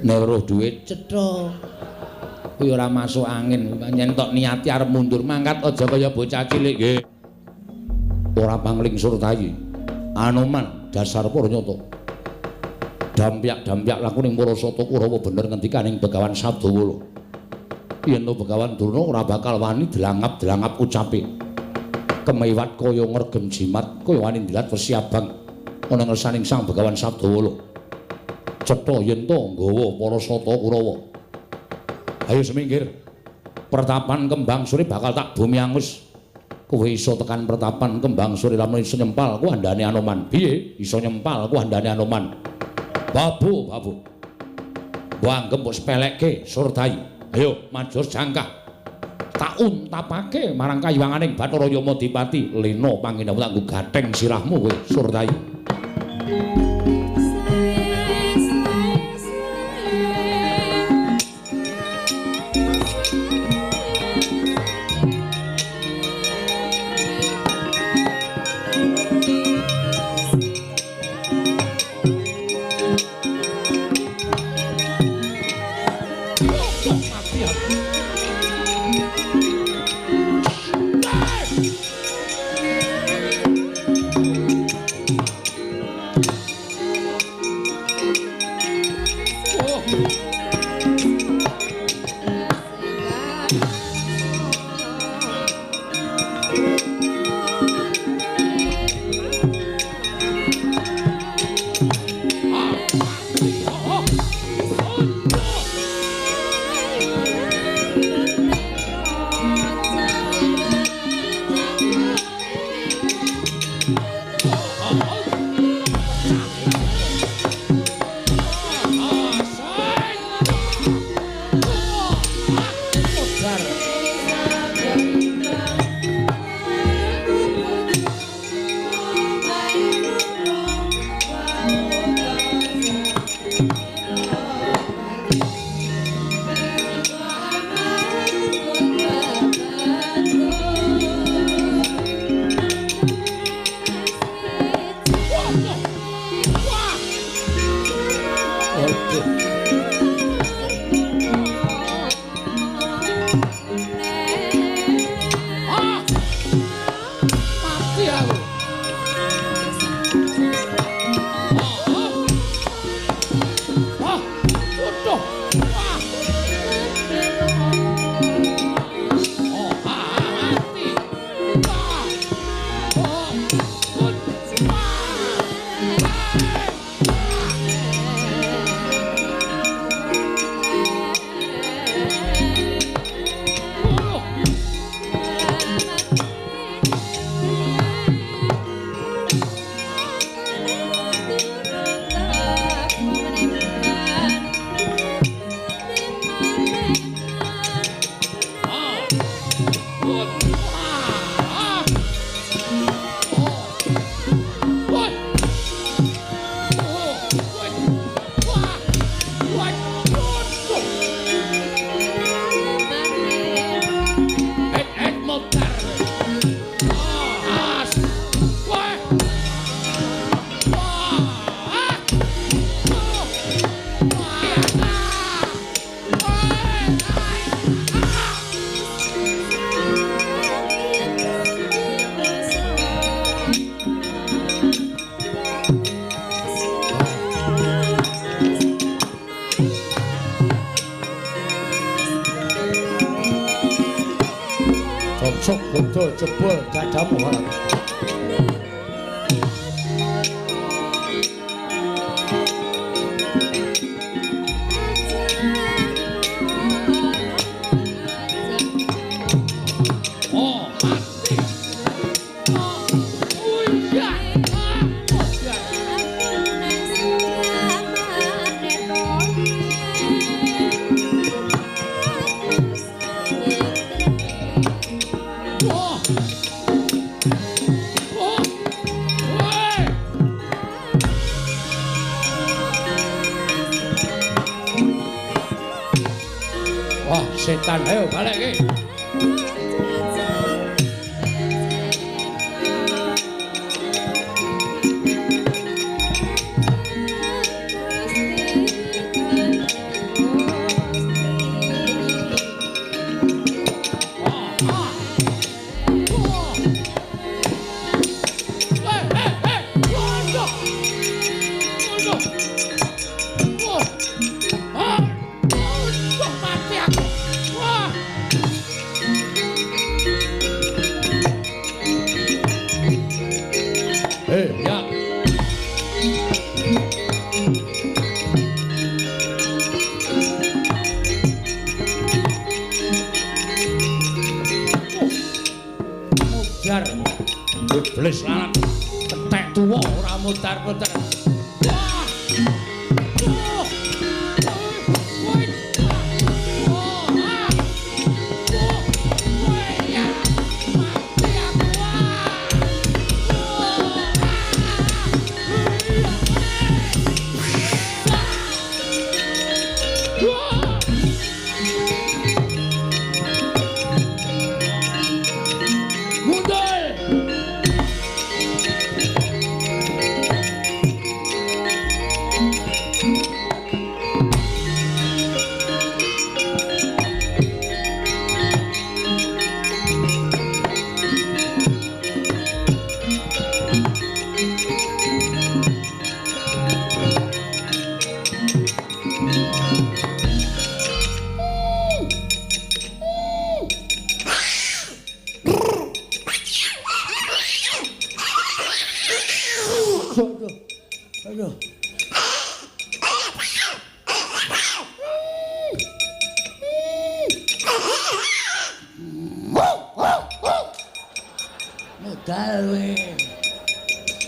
S1: Nek roh dhuwit cetha. Kuwi ora masuk angin. Yen tok niati arep mundur mangkat aja kaya bocah cilik nggih. Ora pangling Surtayi. Anoman dasar para nyata. Dampyak-dampyak laku ning Parasata Kurawa bener ngendikaning Begawan Sabdawala. Yen to Begawan Durna ora bakal wani delangap-delangap ucape. Kemewat kaya ngregem jimat, kaya wani ndilat Wesi Abang ana ngersaning Sang Begawan Sabdawala. Cetha yen to nggawa Parasata Kurawa. Ayo seminggir. Pertapan Kembang Suri bakal tak bumi angus. Kowe iso tekan pertapan Kembang Suri lamun iso nyempal ku andane Anoman. Piye? Iso nyempal ku andane Anoman. Babu. Wanggem mbok sepelekke Surtayi. Ayo majur jangkah. Tak untapake marang kayiwanganing Bathara Yamadipati. Lena pangindamu tak nggo gatheng sirahmu kowe Surtayi. Sok betul jebol dadamu ora. Setan, ayo balik iki. Iblis lanang ketek tuwa ora mutar-mutar.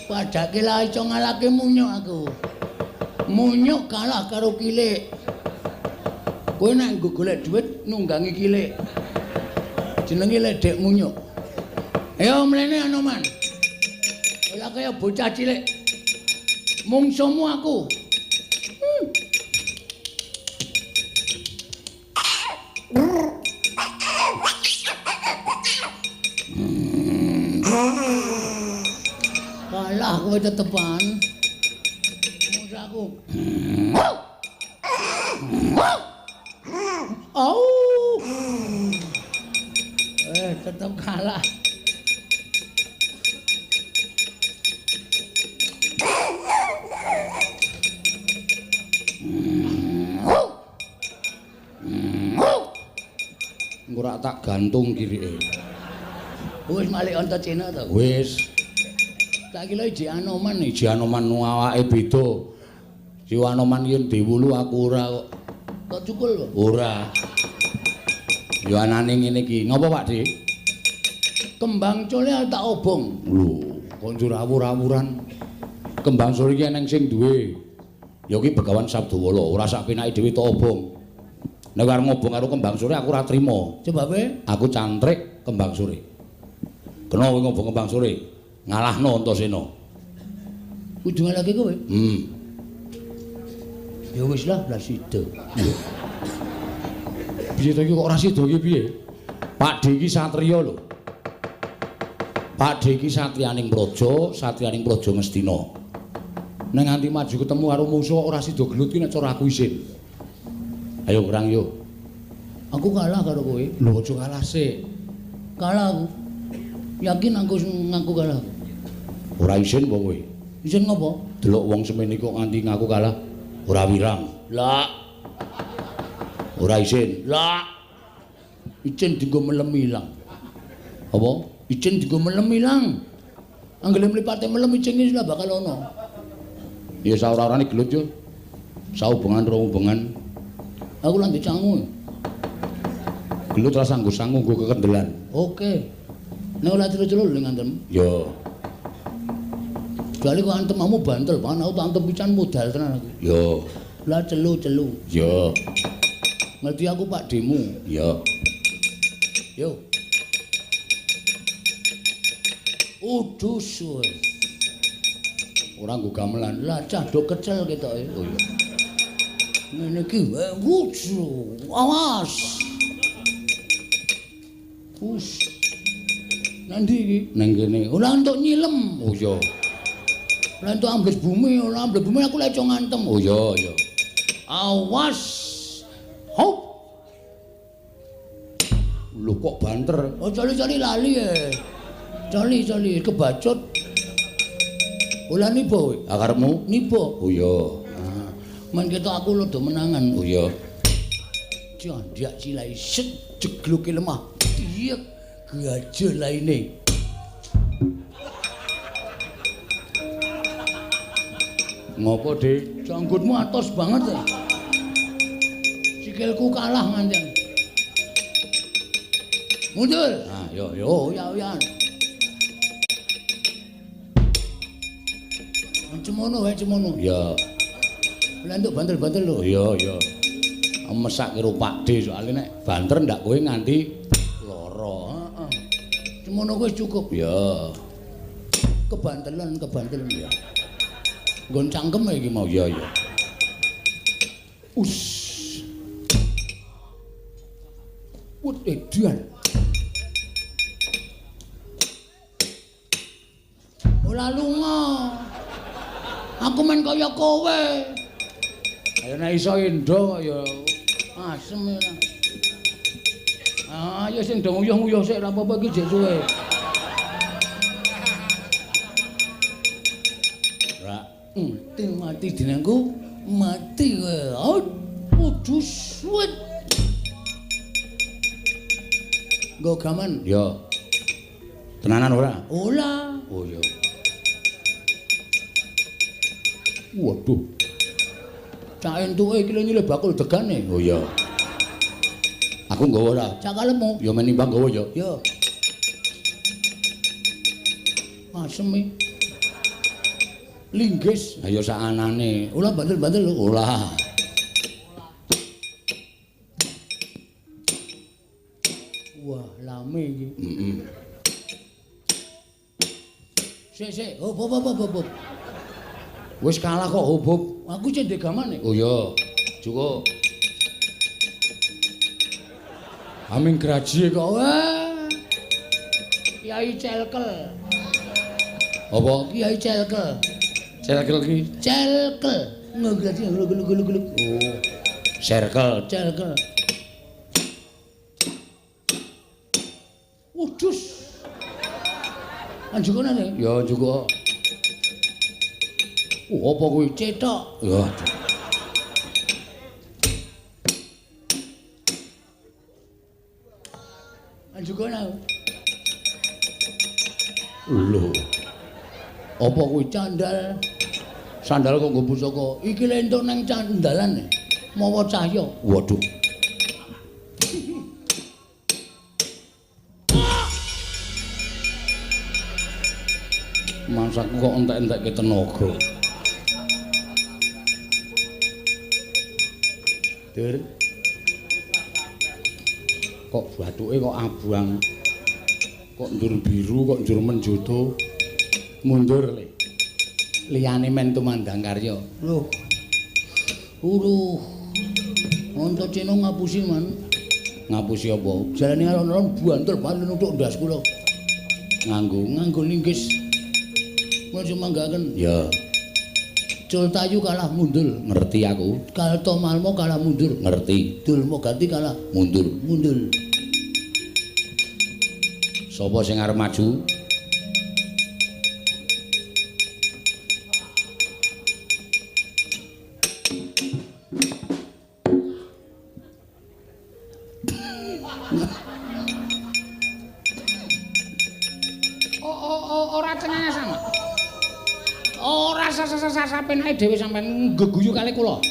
S1: Padake lah iso ngalahke munyuk aku. Munyuk kalah karo kilik. Kowe nek nggo golek dhuwit nunggangi kilik. Jenenge ledek munyuk. Ayo mlene Anoman. Ora kaya bocah cilik. Mungsumu aku. Kalah kowe tetepan. Musaku. Au. Tetep kalah. Ora tak gantung kirike. Wis malik Antaséna to? Wis. Tak kira Iji Anoman awake beda. Si Anoman yen diwulu aku ora kok. Kok cukul kok? Ora. Ya anane ngene iki. Ngopo Pak Dik? Kembang cole tak obong. Lho, kok njur awur-awuran. Kembang sore iki eneng sing duwe. Ya ki Begawan Sabdawala, ora sak penake dhewe tak obong. Nek arep ngobong karo Kembang Sore aku ora trima.
S2: Sebabe
S1: Aku cantrik Kembang Sore. Kena kowe ngobong Kembang Sore. Ngalahno Antasena.
S2: kudu ngalake kowe. Ya wis lah sida.
S1: Piye to iki kok ora sida iki piye? Pak D iki satriya lho. Pak D iki satriyaning praja, satriyaning praja Ngastina. Nek nganti maju ketemu karo musuh ora sida gelut ki nek cara aku isin. Ayo kurang yo.
S2: Aku kalah karo kowe.
S1: Lho aja kalah sik.
S2: Kalah aku. Yakin aku ngaku kalah.
S1: Ora isin apa kowe?
S2: Isin ngopo?
S1: Delok wong semene kok nganti ngaku kalah. Ora wirang.
S2: Lah.
S1: Ora isin.
S2: Lah. Icin dienggo melem ilang.
S1: Apa?
S2: Icin dienggo melem ilang. Anggere mlipate melem icin iki lah bakal ono.
S1: Ya saora-orane gelut yo. Saubengan rong hubungan.
S2: Aku lan dicangu.
S1: Gelut ra sanggo sangu nggo kekendelan.
S2: Oke. Nek ora celu-celu ning ngantem.
S1: Ya.
S2: Kecuali kok antemamu bantel, pan aku tak antem pican modal tenan aku.
S1: Ya.
S2: Lah celu-celu.
S1: Ya.
S2: Ngerti aku Pak Demu.
S1: Ya.
S2: Yo. Udus kowe.
S1: Ora nggo gamelan.
S2: Lah cah do kecel ketoke.
S1: Oh iya.
S2: Ngene iki wucu. Awas. Us. Nanti iki
S1: Neng kene.
S2: ora entuk nyilem.
S1: Oh iya.
S2: Ora entuk ambles bumi, ora ambles bumi aku lek ngantem.
S1: Oh iya, iya.
S2: Awas. Hop.
S1: Lho kok banter?
S2: Oh coli-coli lali ya. Coli-coli kebacut. Ola nipo kowe?
S1: Akarepmu?
S2: Nipo.
S1: Oh iya.
S2: Men ketok aku lodo menangan.
S1: Oh iya.
S2: Jandak cilai set jegluke lemah. Iya gajah laine.
S1: Ngopo, Dik?
S2: Janggutmu atos banget ya. Sikilku kalah nganten. Mundur.
S1: Ah, yo yo.
S2: Oh, ya. Cemono wae cemono.
S1: Ya.
S2: Lah entuk bantel-bantel lho.
S1: Iya, iya. Mesak karo Pak D soalé nek banter ndak kowe nganti lara.
S2: Heeh. Cemono wis cukup.
S1: Ya.
S2: Kebantelan ya. Nggon cangkem iki mau.
S1: Iya, iya.
S2: Us. Wut edian. Ora lunga. Aku men kaya kowe.
S1: Ayo nek iso endo ya
S2: Asem ya. Ayo sing do nguyuh-nguyuh sik ora apa-apa iki jek suwe.
S1: ora
S2: Mati dinengku, mati kowe. Waduh suwet. Nggo gaman.
S1: ya. Tenanan ora?
S2: Ola.
S1: Oh iya. Waduh.
S2: Cak entuke iki lho nyilih bakul degane.
S1: Oh iya. Aku nggawa ora?
S2: Cak kalemu.
S1: Ya menimbang nggawa ya.
S2: Yo. Asem iki. Linggis.
S1: Ayo sak anane.
S2: Ola bandel-bandel lho.
S1: Olah.
S2: Wah, lame iki.
S1: Heeh.
S2: Sik. Hop.
S1: Wis kalah kok hubub.
S2: Aku cendek gaman nek.
S1: Oh iya. Cukup. Aming graji kok.
S2: Wah. Kiai Celkel.
S1: Apa?
S2: Kiai Celkel.
S1: Circle ki?
S2: Celkel. Ngegraji gluk.
S1: Oh. Circle.
S2: Celkel. Udus. Anjukane nek.
S1: Ya juga.
S2: Apa kuwi cetok?
S1: Ya.
S2: Anjukane.
S1: Lho.
S2: Apa kuwi candal?
S1: Sandal kok nggo pusaka.
S2: Iki lentuk nang candalan. Mawa cahya.
S1: Waduh. Masaku kok entek-entekke tenaga.
S2: Dur.
S3: Kok bathuke kok abang. Kok ndur biru, kok ndur menjoto. Mundur le. Liyane men tumandang karya.
S2: Lho. Antaséna ngapusi man.
S3: Ngapusi apa?
S2: Jalane alon-alon bantul banget nuthuk ndas kula. Nganggo linggis. Mun semanggaken.
S3: Ya,
S2: Cultayu kalah mundur.
S3: ngerti aku.
S2: Kalto Malmo kalah mundur.
S3: Ngerti.
S2: Dulmo ganti kalah
S3: Mundur.
S2: mundur.
S3: Sapa sing arep maju?
S2: Ora cengenges sama. Ora sapenake dhewe sampean geguyu kali kula.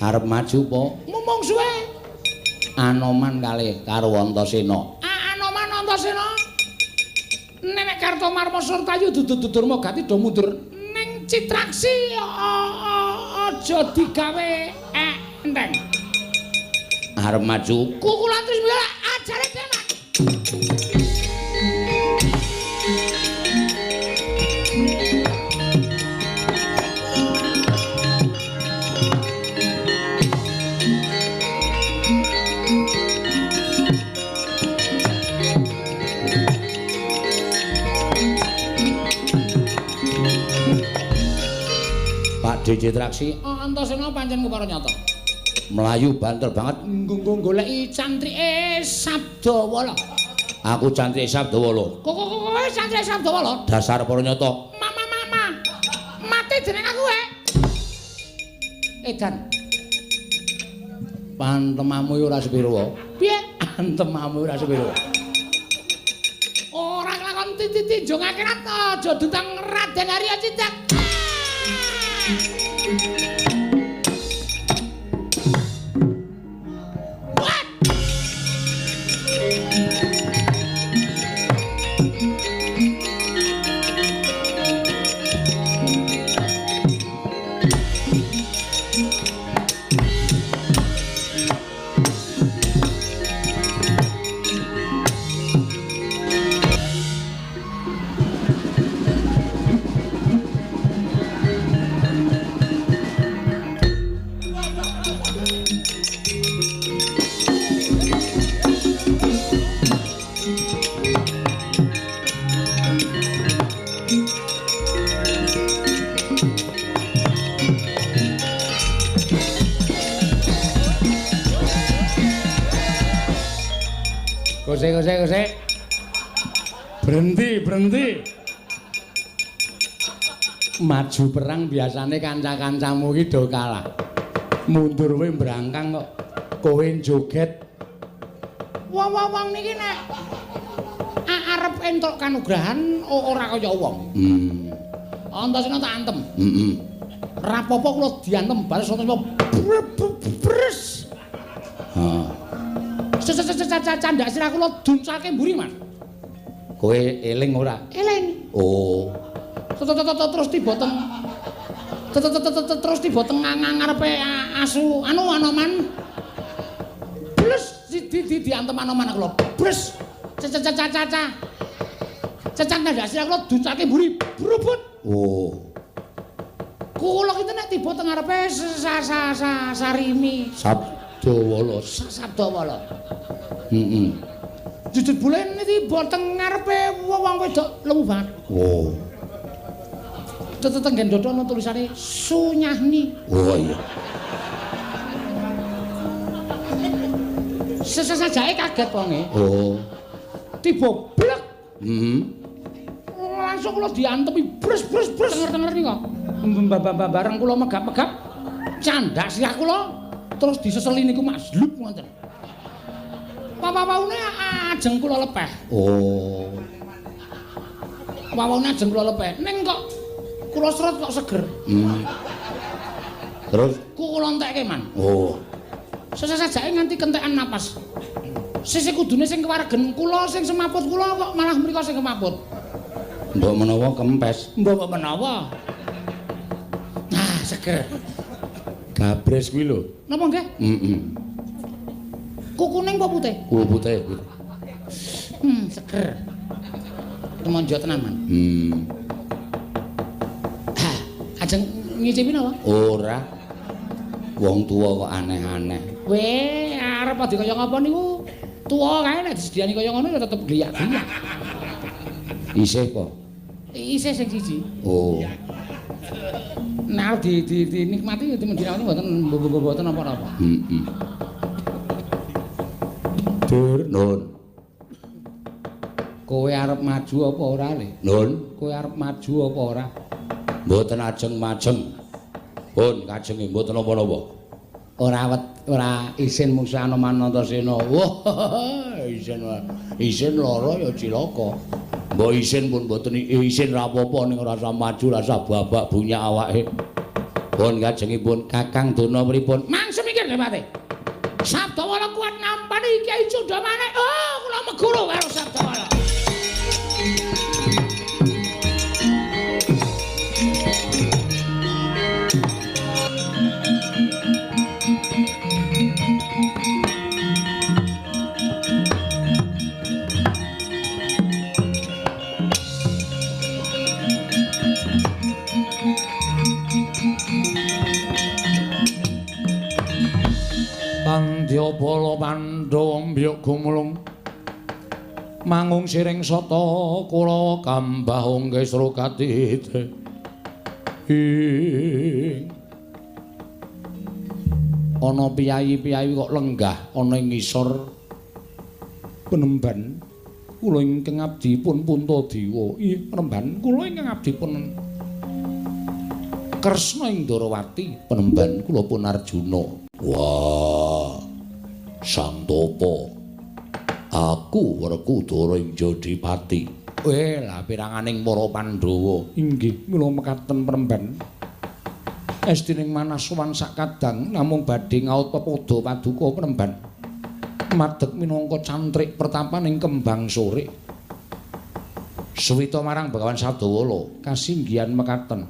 S3: Arep maju po?
S2: Mumung suwe.
S3: Anoman kalih karo Antasena.
S2: Anoman Antasena. Nenek Kartomarma Surtayu dudur-dudurma ganti do mundur ning Citraksi aja digawe enteng.
S3: Arep maju.
S2: Kukulan terus mbela ajare tenan.
S3: Pak D Citraksi
S2: Antasena pancen kepara nyata.
S3: melayu banter banget.
S2: Nggo goleki cantrike Sabdawala.
S3: Aku cantrik Sabdawala.
S2: Kowe cantrike Sabdawala.
S3: Dasar para nyata.
S2: Mama. Mati jeneng aku Edan.
S3: Pantemamu ora sepiro wae.
S2: Piye?
S3: Pantemamu ora sepiro.
S2: Ora nglakon titi njong akhirat aja dutang Raden Arya Cicak. Kose. Berhenti.
S3: Maju perang biasane kanca-kancamu iki do kalah. Mundur kowe mbrangkang kok. Kowe joget.
S2: Wong niki nek arep entuk kanugrahan ora kaya wong. Antasena tak antem.
S3: Heeh.
S2: Rapopo kula diantem baris Antasena bres.
S3: Heeh.
S2: Candak sirah kula duncake mburi, Mas.
S3: Kowe eling ora?
S2: Eling.
S3: Oh.
S2: Terus tiba teng ngarepe asu Anoman. Blus diantem Anoman kula. Bres. Caca. Cacan ndak sira kula duncake mburi brubut.
S3: Oh.
S2: Kula ki nek tiba teng ngarepe Sarimi. Sabdawala.
S3: Heeh.
S2: Jujur bulen tiba teng ngarepe wong wedok lemu banget.
S3: Oh.
S2: Teteng dodo ana tulisane Sunyahni.
S3: Oh iya.
S2: Sesajake kaget wonge.
S3: Oh.
S2: Tiba blek. Langsung kula diantemi bres. Tenger-tenger nika. Bareng kula megap-megap candak sirah kula terus diseseli niku maslub ngoten. Wawaune ajeng kula lepeh.
S3: Oh.
S2: Wawaune ajeng kula lepeh. Ning kok kula seret kok seger.
S3: Terus
S2: kula entekke man.
S3: Oh.
S2: Sesajake nganti kentekan napas. Sisih kudune sing kewaregen kula sing semaput kula kok malah mriko sing kemaput.
S3: Mbok menawa kempes.
S2: Mbok menawa. Nah, seger.
S3: Gabres kuwi lho.
S2: Napa nggih?
S3: Heeh.
S2: Kukuning apa putih?
S1: Kuku putih.
S2: Seger. Kemonjo tenaman. Ajeng ngicipi napa?
S1: Ora. Wong tuwa kok aneh-aneh.
S2: Weh, arep adi kaya ngapa niku? Tuwa kae nek disediani kaya ngono ya tetep gliyak-gliyak.
S1: Isih kok.
S2: Isih sing siji.
S1: Oh.
S2: Nah, dinikmati dimendinani mboten napa-napa.
S1: Dur, Nun.
S2: Kowe arep maju apa ora, Le?
S1: Nun,
S2: Kowe arep maju apa ora?
S1: mboten ajeng-majeng. Pun kajenge mboten napa-napa.
S2: Ora isin Musa Manantasena. Wah, isin lara ya cilaka.
S1: Mbok isin pun mboten isin ra apa-apa ning ora usah maju, ora usah babak bunyak awake. Pun kajengipun
S2: Kakang Duna pripun? Mangsa mikir Dewate. Sabdawala kuat nampani Kyai Cundamane. Oh, kula meguru karo Sabdawala.
S1: Pandyabala Pandhawa mbiyok gumulung mangung siring sata kula kambah nggesra katite ana piyayi-piyayi kok lenggah ana ing ngisor Penemban kula ingkang abdi pun Puntadewa. Penemban kula ingkang abdi pun Kresna ing Ndarawati. Penemban kula pun Arjuna. Wah, Santopo, aku Werkudara ing Jodipati.
S2: Lah piranganing para Pandhawa.
S1: Inggih, mila mekaten Penemban. Estining manasuwan sakadang namung badhe ngaut pepodo paduka Penemban. Madeg minangka cantrik pertapaning kembang sore. Suwita marang Bagawan Sabdawala kasinggihan mekaten.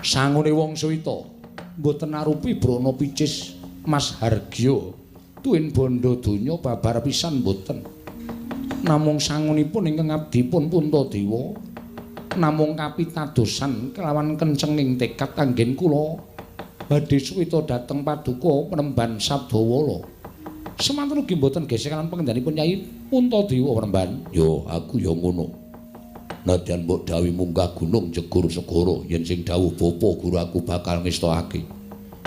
S1: Sangune wong suwita mboten arupi brana picis Mas Hargya tuwin bondo donya babar pisan mboten. Namung sangunipun ingkang abdi pun Puntadewa namung kapitadosan kelawan kencenging tekad anggen kula badhe suwita dhateng paduka Penemban Sabdawala. Semanten ugi mboten gesek lan pengendhanipun Nyai Puntadewa Penemban. Yo aku yo ngono. Nadyan mbok dawuh munggah gunung jegur segara yen sing dawuh bapa guru aku bakal ngestokake.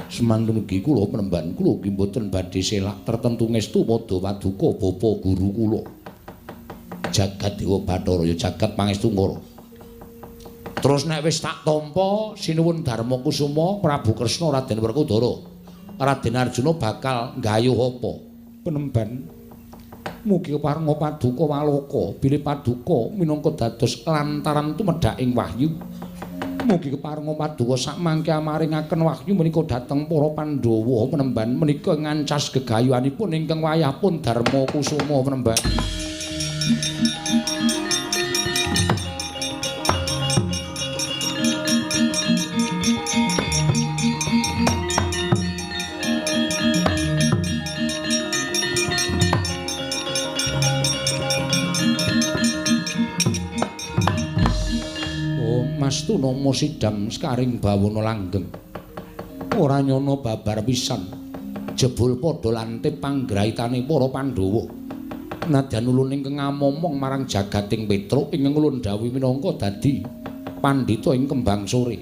S1: Semantun ugi kula Penemban kula ugi mboten badhe selak tertentu ngestu padha paduka bapa guru kula. Jagat Dewa Bathara ya jagat pangestu ngara. Terus nek wis tak tampa sinuwun Darma Kusuma Prabu Kresna Raden Werkudara. Raden Arjuna bakal nggayuh apa? Penemban mugi keparenga paduka waloka bilih paduka minangka dados lantaran tumedhak ing wahyu. Mugi keparenga paduka sakmangke amaringaken wahyu menika dhateng para Pandhawa Penemban menika ngancas gegayuhanipun ingkang wayahipun Darma Kusuma Penemban. Mastuna Sidam skaring bawana langgeng. Ora nyana babar pisan. Jebul padha lantip panggraitane para Pandhawa. Nadyan ulun ingkang ngamomong marang jagating Petruk ingkang ulun dawuh minangka dadi pandhita ing kembang sore.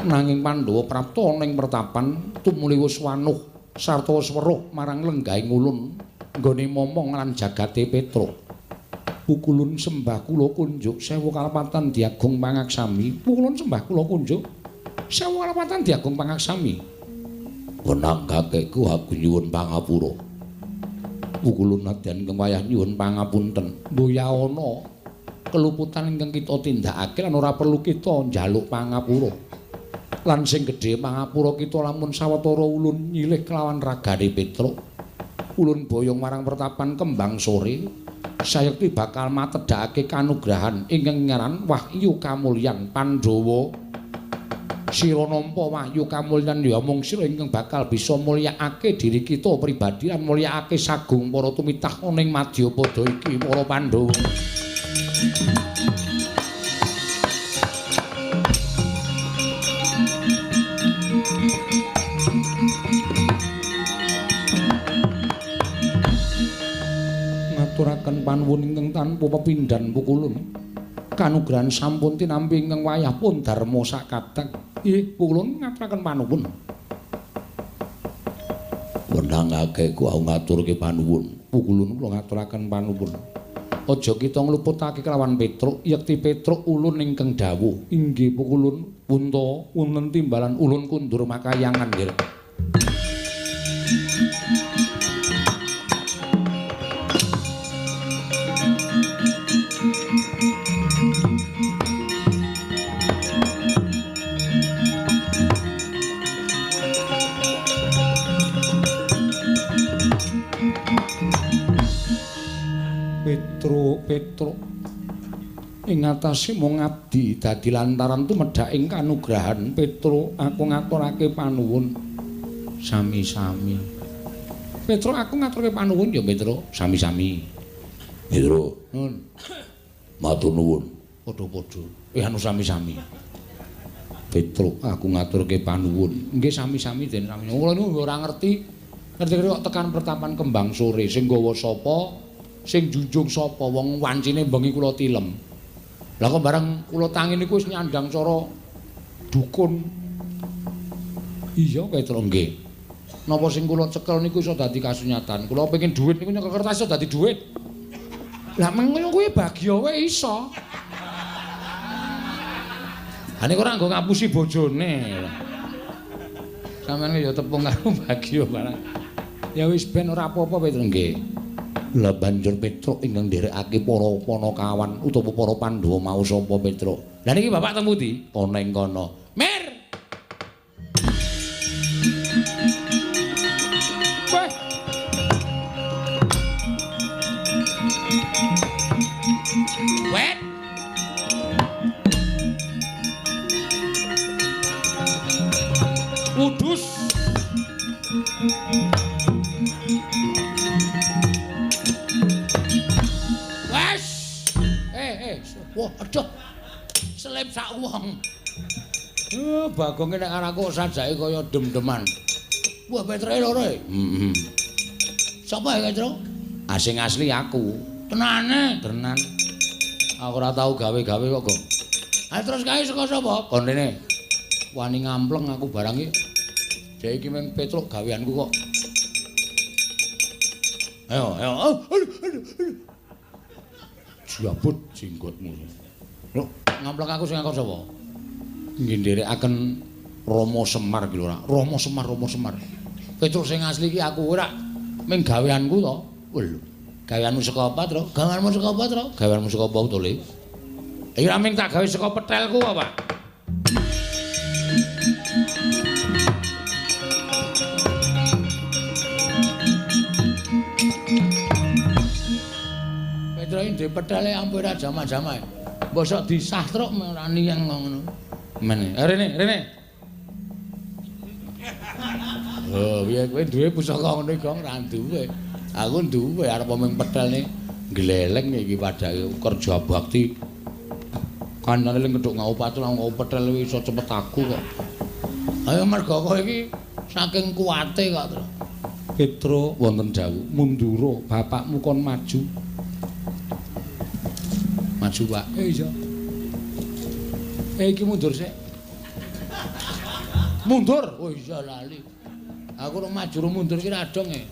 S1: Nanging Pandhawa prapta ana ing pertapan tumuli wis wanuh sarta wis weruh marang lenggahing ulun nggone momong lan jagate Petruk. Pukulun sembah kula kunjuk sewu kalapatan diagung pangaksami. Pukulun sembah kula kunjuk sewu kalapatan diagung pangaksami. Wenang kakeku aku nyuwun pangapura. Pukulun nadyan ingkang wayah nyuwun pangapunten. Mboya ana keluputan ingkang kita tindakake lan ora perlu kita njaluk pangapura. Lan sing gedhe pangapura kita lamun sawetara ulun nyilih kelawan ragane Petruk. Ulun boyong marang pertapan kembang sore. Sayekti bakal matedhakake kanugrahan ingkang ngaran wahyu kamulyan Pandhawa Sira nampa wahyu kamulyan ya mung sira ingkang bakal bisa mulyakake diri kita pribadi lan mulyakake sagung para tumitah ning Madyapada iki para Pandhawa. Ngaturaken panuwun ingkang tanpa pepindhan pukulun. Kanugrahan sampun tinampi ingkang wayah pun dharma sakadang. Nggih, pukulun ngaturaken panuwun. Wenangake ku ngaturke panuwun. Pukulun kula ngaturaken panuwun. Aja kita ngluputake kelawan Petruk, yekti Petruk ulun ingkang dawuh. Inggih pukulun, punta wonten timbalan ulun kundur makayangan nggih. Petruk ing atase mung abdi dadi lantaran tumedhak ing kanugrahan Petruk aku ngaturake panuwun sami-sami. Petruk aku ngaturake panuwun ya Petruk sami-sami. Petruk nun matur nuwun padha-padha anu sami-sami. Petruk aku ngaturke panuwun nggih sami-sami den sami. Kula niku ora ngerti kok tekan pertapan kembang sore sing gawa sapa sing junjung sapa wong wancine bengi kula tilem. Lah kok bareng kula tangi niku wis nyandang cara dukun. Iya Petruk nggih. Napa sing kula cekel niku iso dadi kasunyatan. Kula pengin dhuwit niku nyekel kertas iso dadi dhuwit. Lah mengono kuwi bagya wae iso. Ha niku ora nggo ngapusi bojone. Sampeyan ya tepung karo bagya barang. Ya wis ben ora apa-apa Petruk nggih. Lah banjur Petruk ingkang nderekake para panakawan utawa para Pandhawa mau sapa Petruk. Lah niki Bapak teng pundi? Ana ing kono. Mir. Weh. Wet. Wudus. Wah, aduh. Selip sak wong. Bagonge nek karo aku sajake kaya dem-deman. Wah, Petruk loro e. Heeh. Sapa ya, Petruk? Sing asli aku. Tenane? Tenan. Aku ora tau gawe-gawe kok, Gong. Terus kae saka sapa? Konene. Wani ngampleng aku barang iki. Dek iki mung Petruk gaweanku kok. Ayo, ayo. Aduh. Jabut jenggotmu. Lho, ngampleng aku sing ngakon sapa? Nggih nderekaken Rama Semar iki lho ora. Rama Semar. Petruk sing asli iki aku ora ming gaweanku to. Lho, gaweanmu saka apa, Tru? Gaweanmu saka apa, Tru? Gaweanmu saka apa to, Le? Iki ora ming tak gawe saka petelku apa? Ndek petele ampun ora jama-jama. Mbosok disastruk ora niyang ngono. Men, rene. Oh, piye kowe duwe pusaka ngono iki, Gong? Ora duwe. Aku duwe arep mung petelne gleleng iki padake kerja bakti. Kancane ling keduk ngaupat lan petel iso cepet aku kok. Ayo mergo kowe iki saking kuwate kok, Tru. Petruk wonten dawuh, "Mundura, bapakmu kon maju." Maju, Pak. Iya. Iki mundur sik. Mundur. Oh iya lali. Aku ora maju ora mundur ki radong e.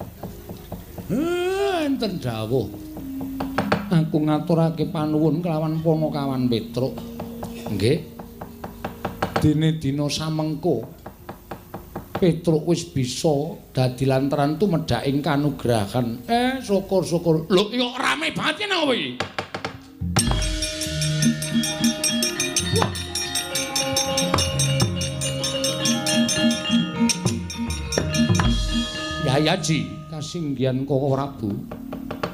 S1: Enten dawuh. Aku ngaturake panuwun kelawan Panakawan Petruk. Nggih. Dene dina samengko Petruk wis bisa dadi lantaran tumedhak ing kanugrahan. Syukur-syukur. Lho, kok rame banget nang kowe iki. Yayaji kasinggihan Koko Prabu.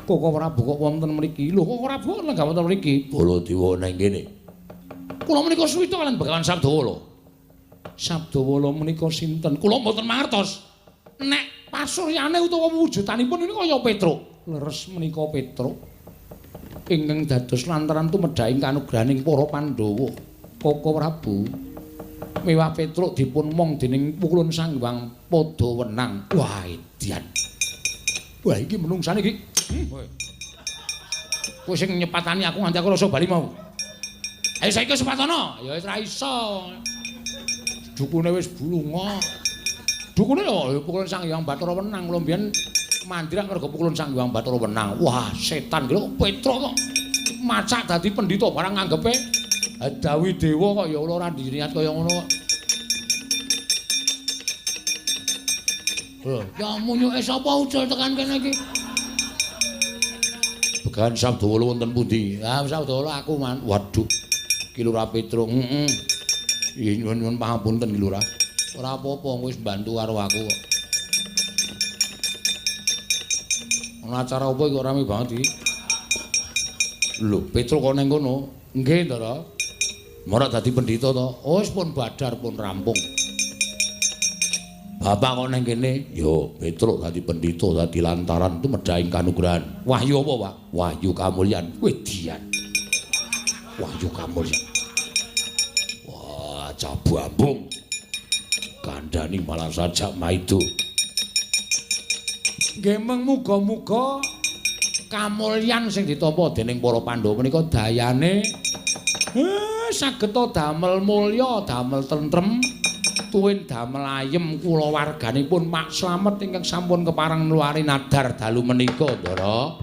S1: Koko Prabu kok wonten mriki? Lho, Koko Prabu kok lenggah wonten mriki? Baladewa nang kene. Kula menika suwita kalian Begawan Sabdawa lho. Sabdawala menika sinten? Kula mboten mangertos. Nek pasuryane utawa wujudanipun ini kaya Petruk. Leres menika Petruk. Ingkang dados lantaran tumedhaing kanugrahaning para Pandhawa. Koko Prabu. Mewah Petruk dipun mong dening pukulun Sang Hyang Padawenang. Wah, edian. Wah, iki menungsane iki. Kowe sing nyepatani aku nganti aku rasa bali mau. Ayo saiki sepatono. Ya wis ra iso. Dukune wis bulunga. Dukune lho pukulun Sang Hyang Bathara Wenang. Kula mbiyen mandhir mergo pukulun Sang Hyang Bathara Wenang. Wah, setan lho Petruk kok macak dadi pendhita barang nganggepe Dawi Dewa kok ya ora diniat kaya ngono kok. Lho, ya munyuke sapa ucul tekan kene iki? Began Sabdawala wonten pundi? Ah, Sabdawala aku man. Waduh. Ki Lurah Petruk. Heeh. Nyuwun pangapunten Ki Lurah. Ora apa-apa wis bantu karo aku kok. Ana acara apa iki kok rame banget iki? Lho, Petruk kok ning kono? Nggih, Ndara. Mora dadi pendhita to. Oh, wis pun badar pun rampung. Bapak kok ning kene? Yo, Petruk dadi pendhita dadi lantaran tumedhaing kanugrahan. Wahyu apa, Pak? Wahyu kamulyan. Wedian. Wahyu kamulyan. Wah, cabambung. Kandhani malah sajak maido. Nggih muga-muga kamulyan sing ditampa dening para Pandhawa menika dayane saged damel mulya, damel tentrem, tuwin damel ayem kulawarganipun Mak Slamet ingkang sampun kepareng nuwari nadar dalu menika, Ndara.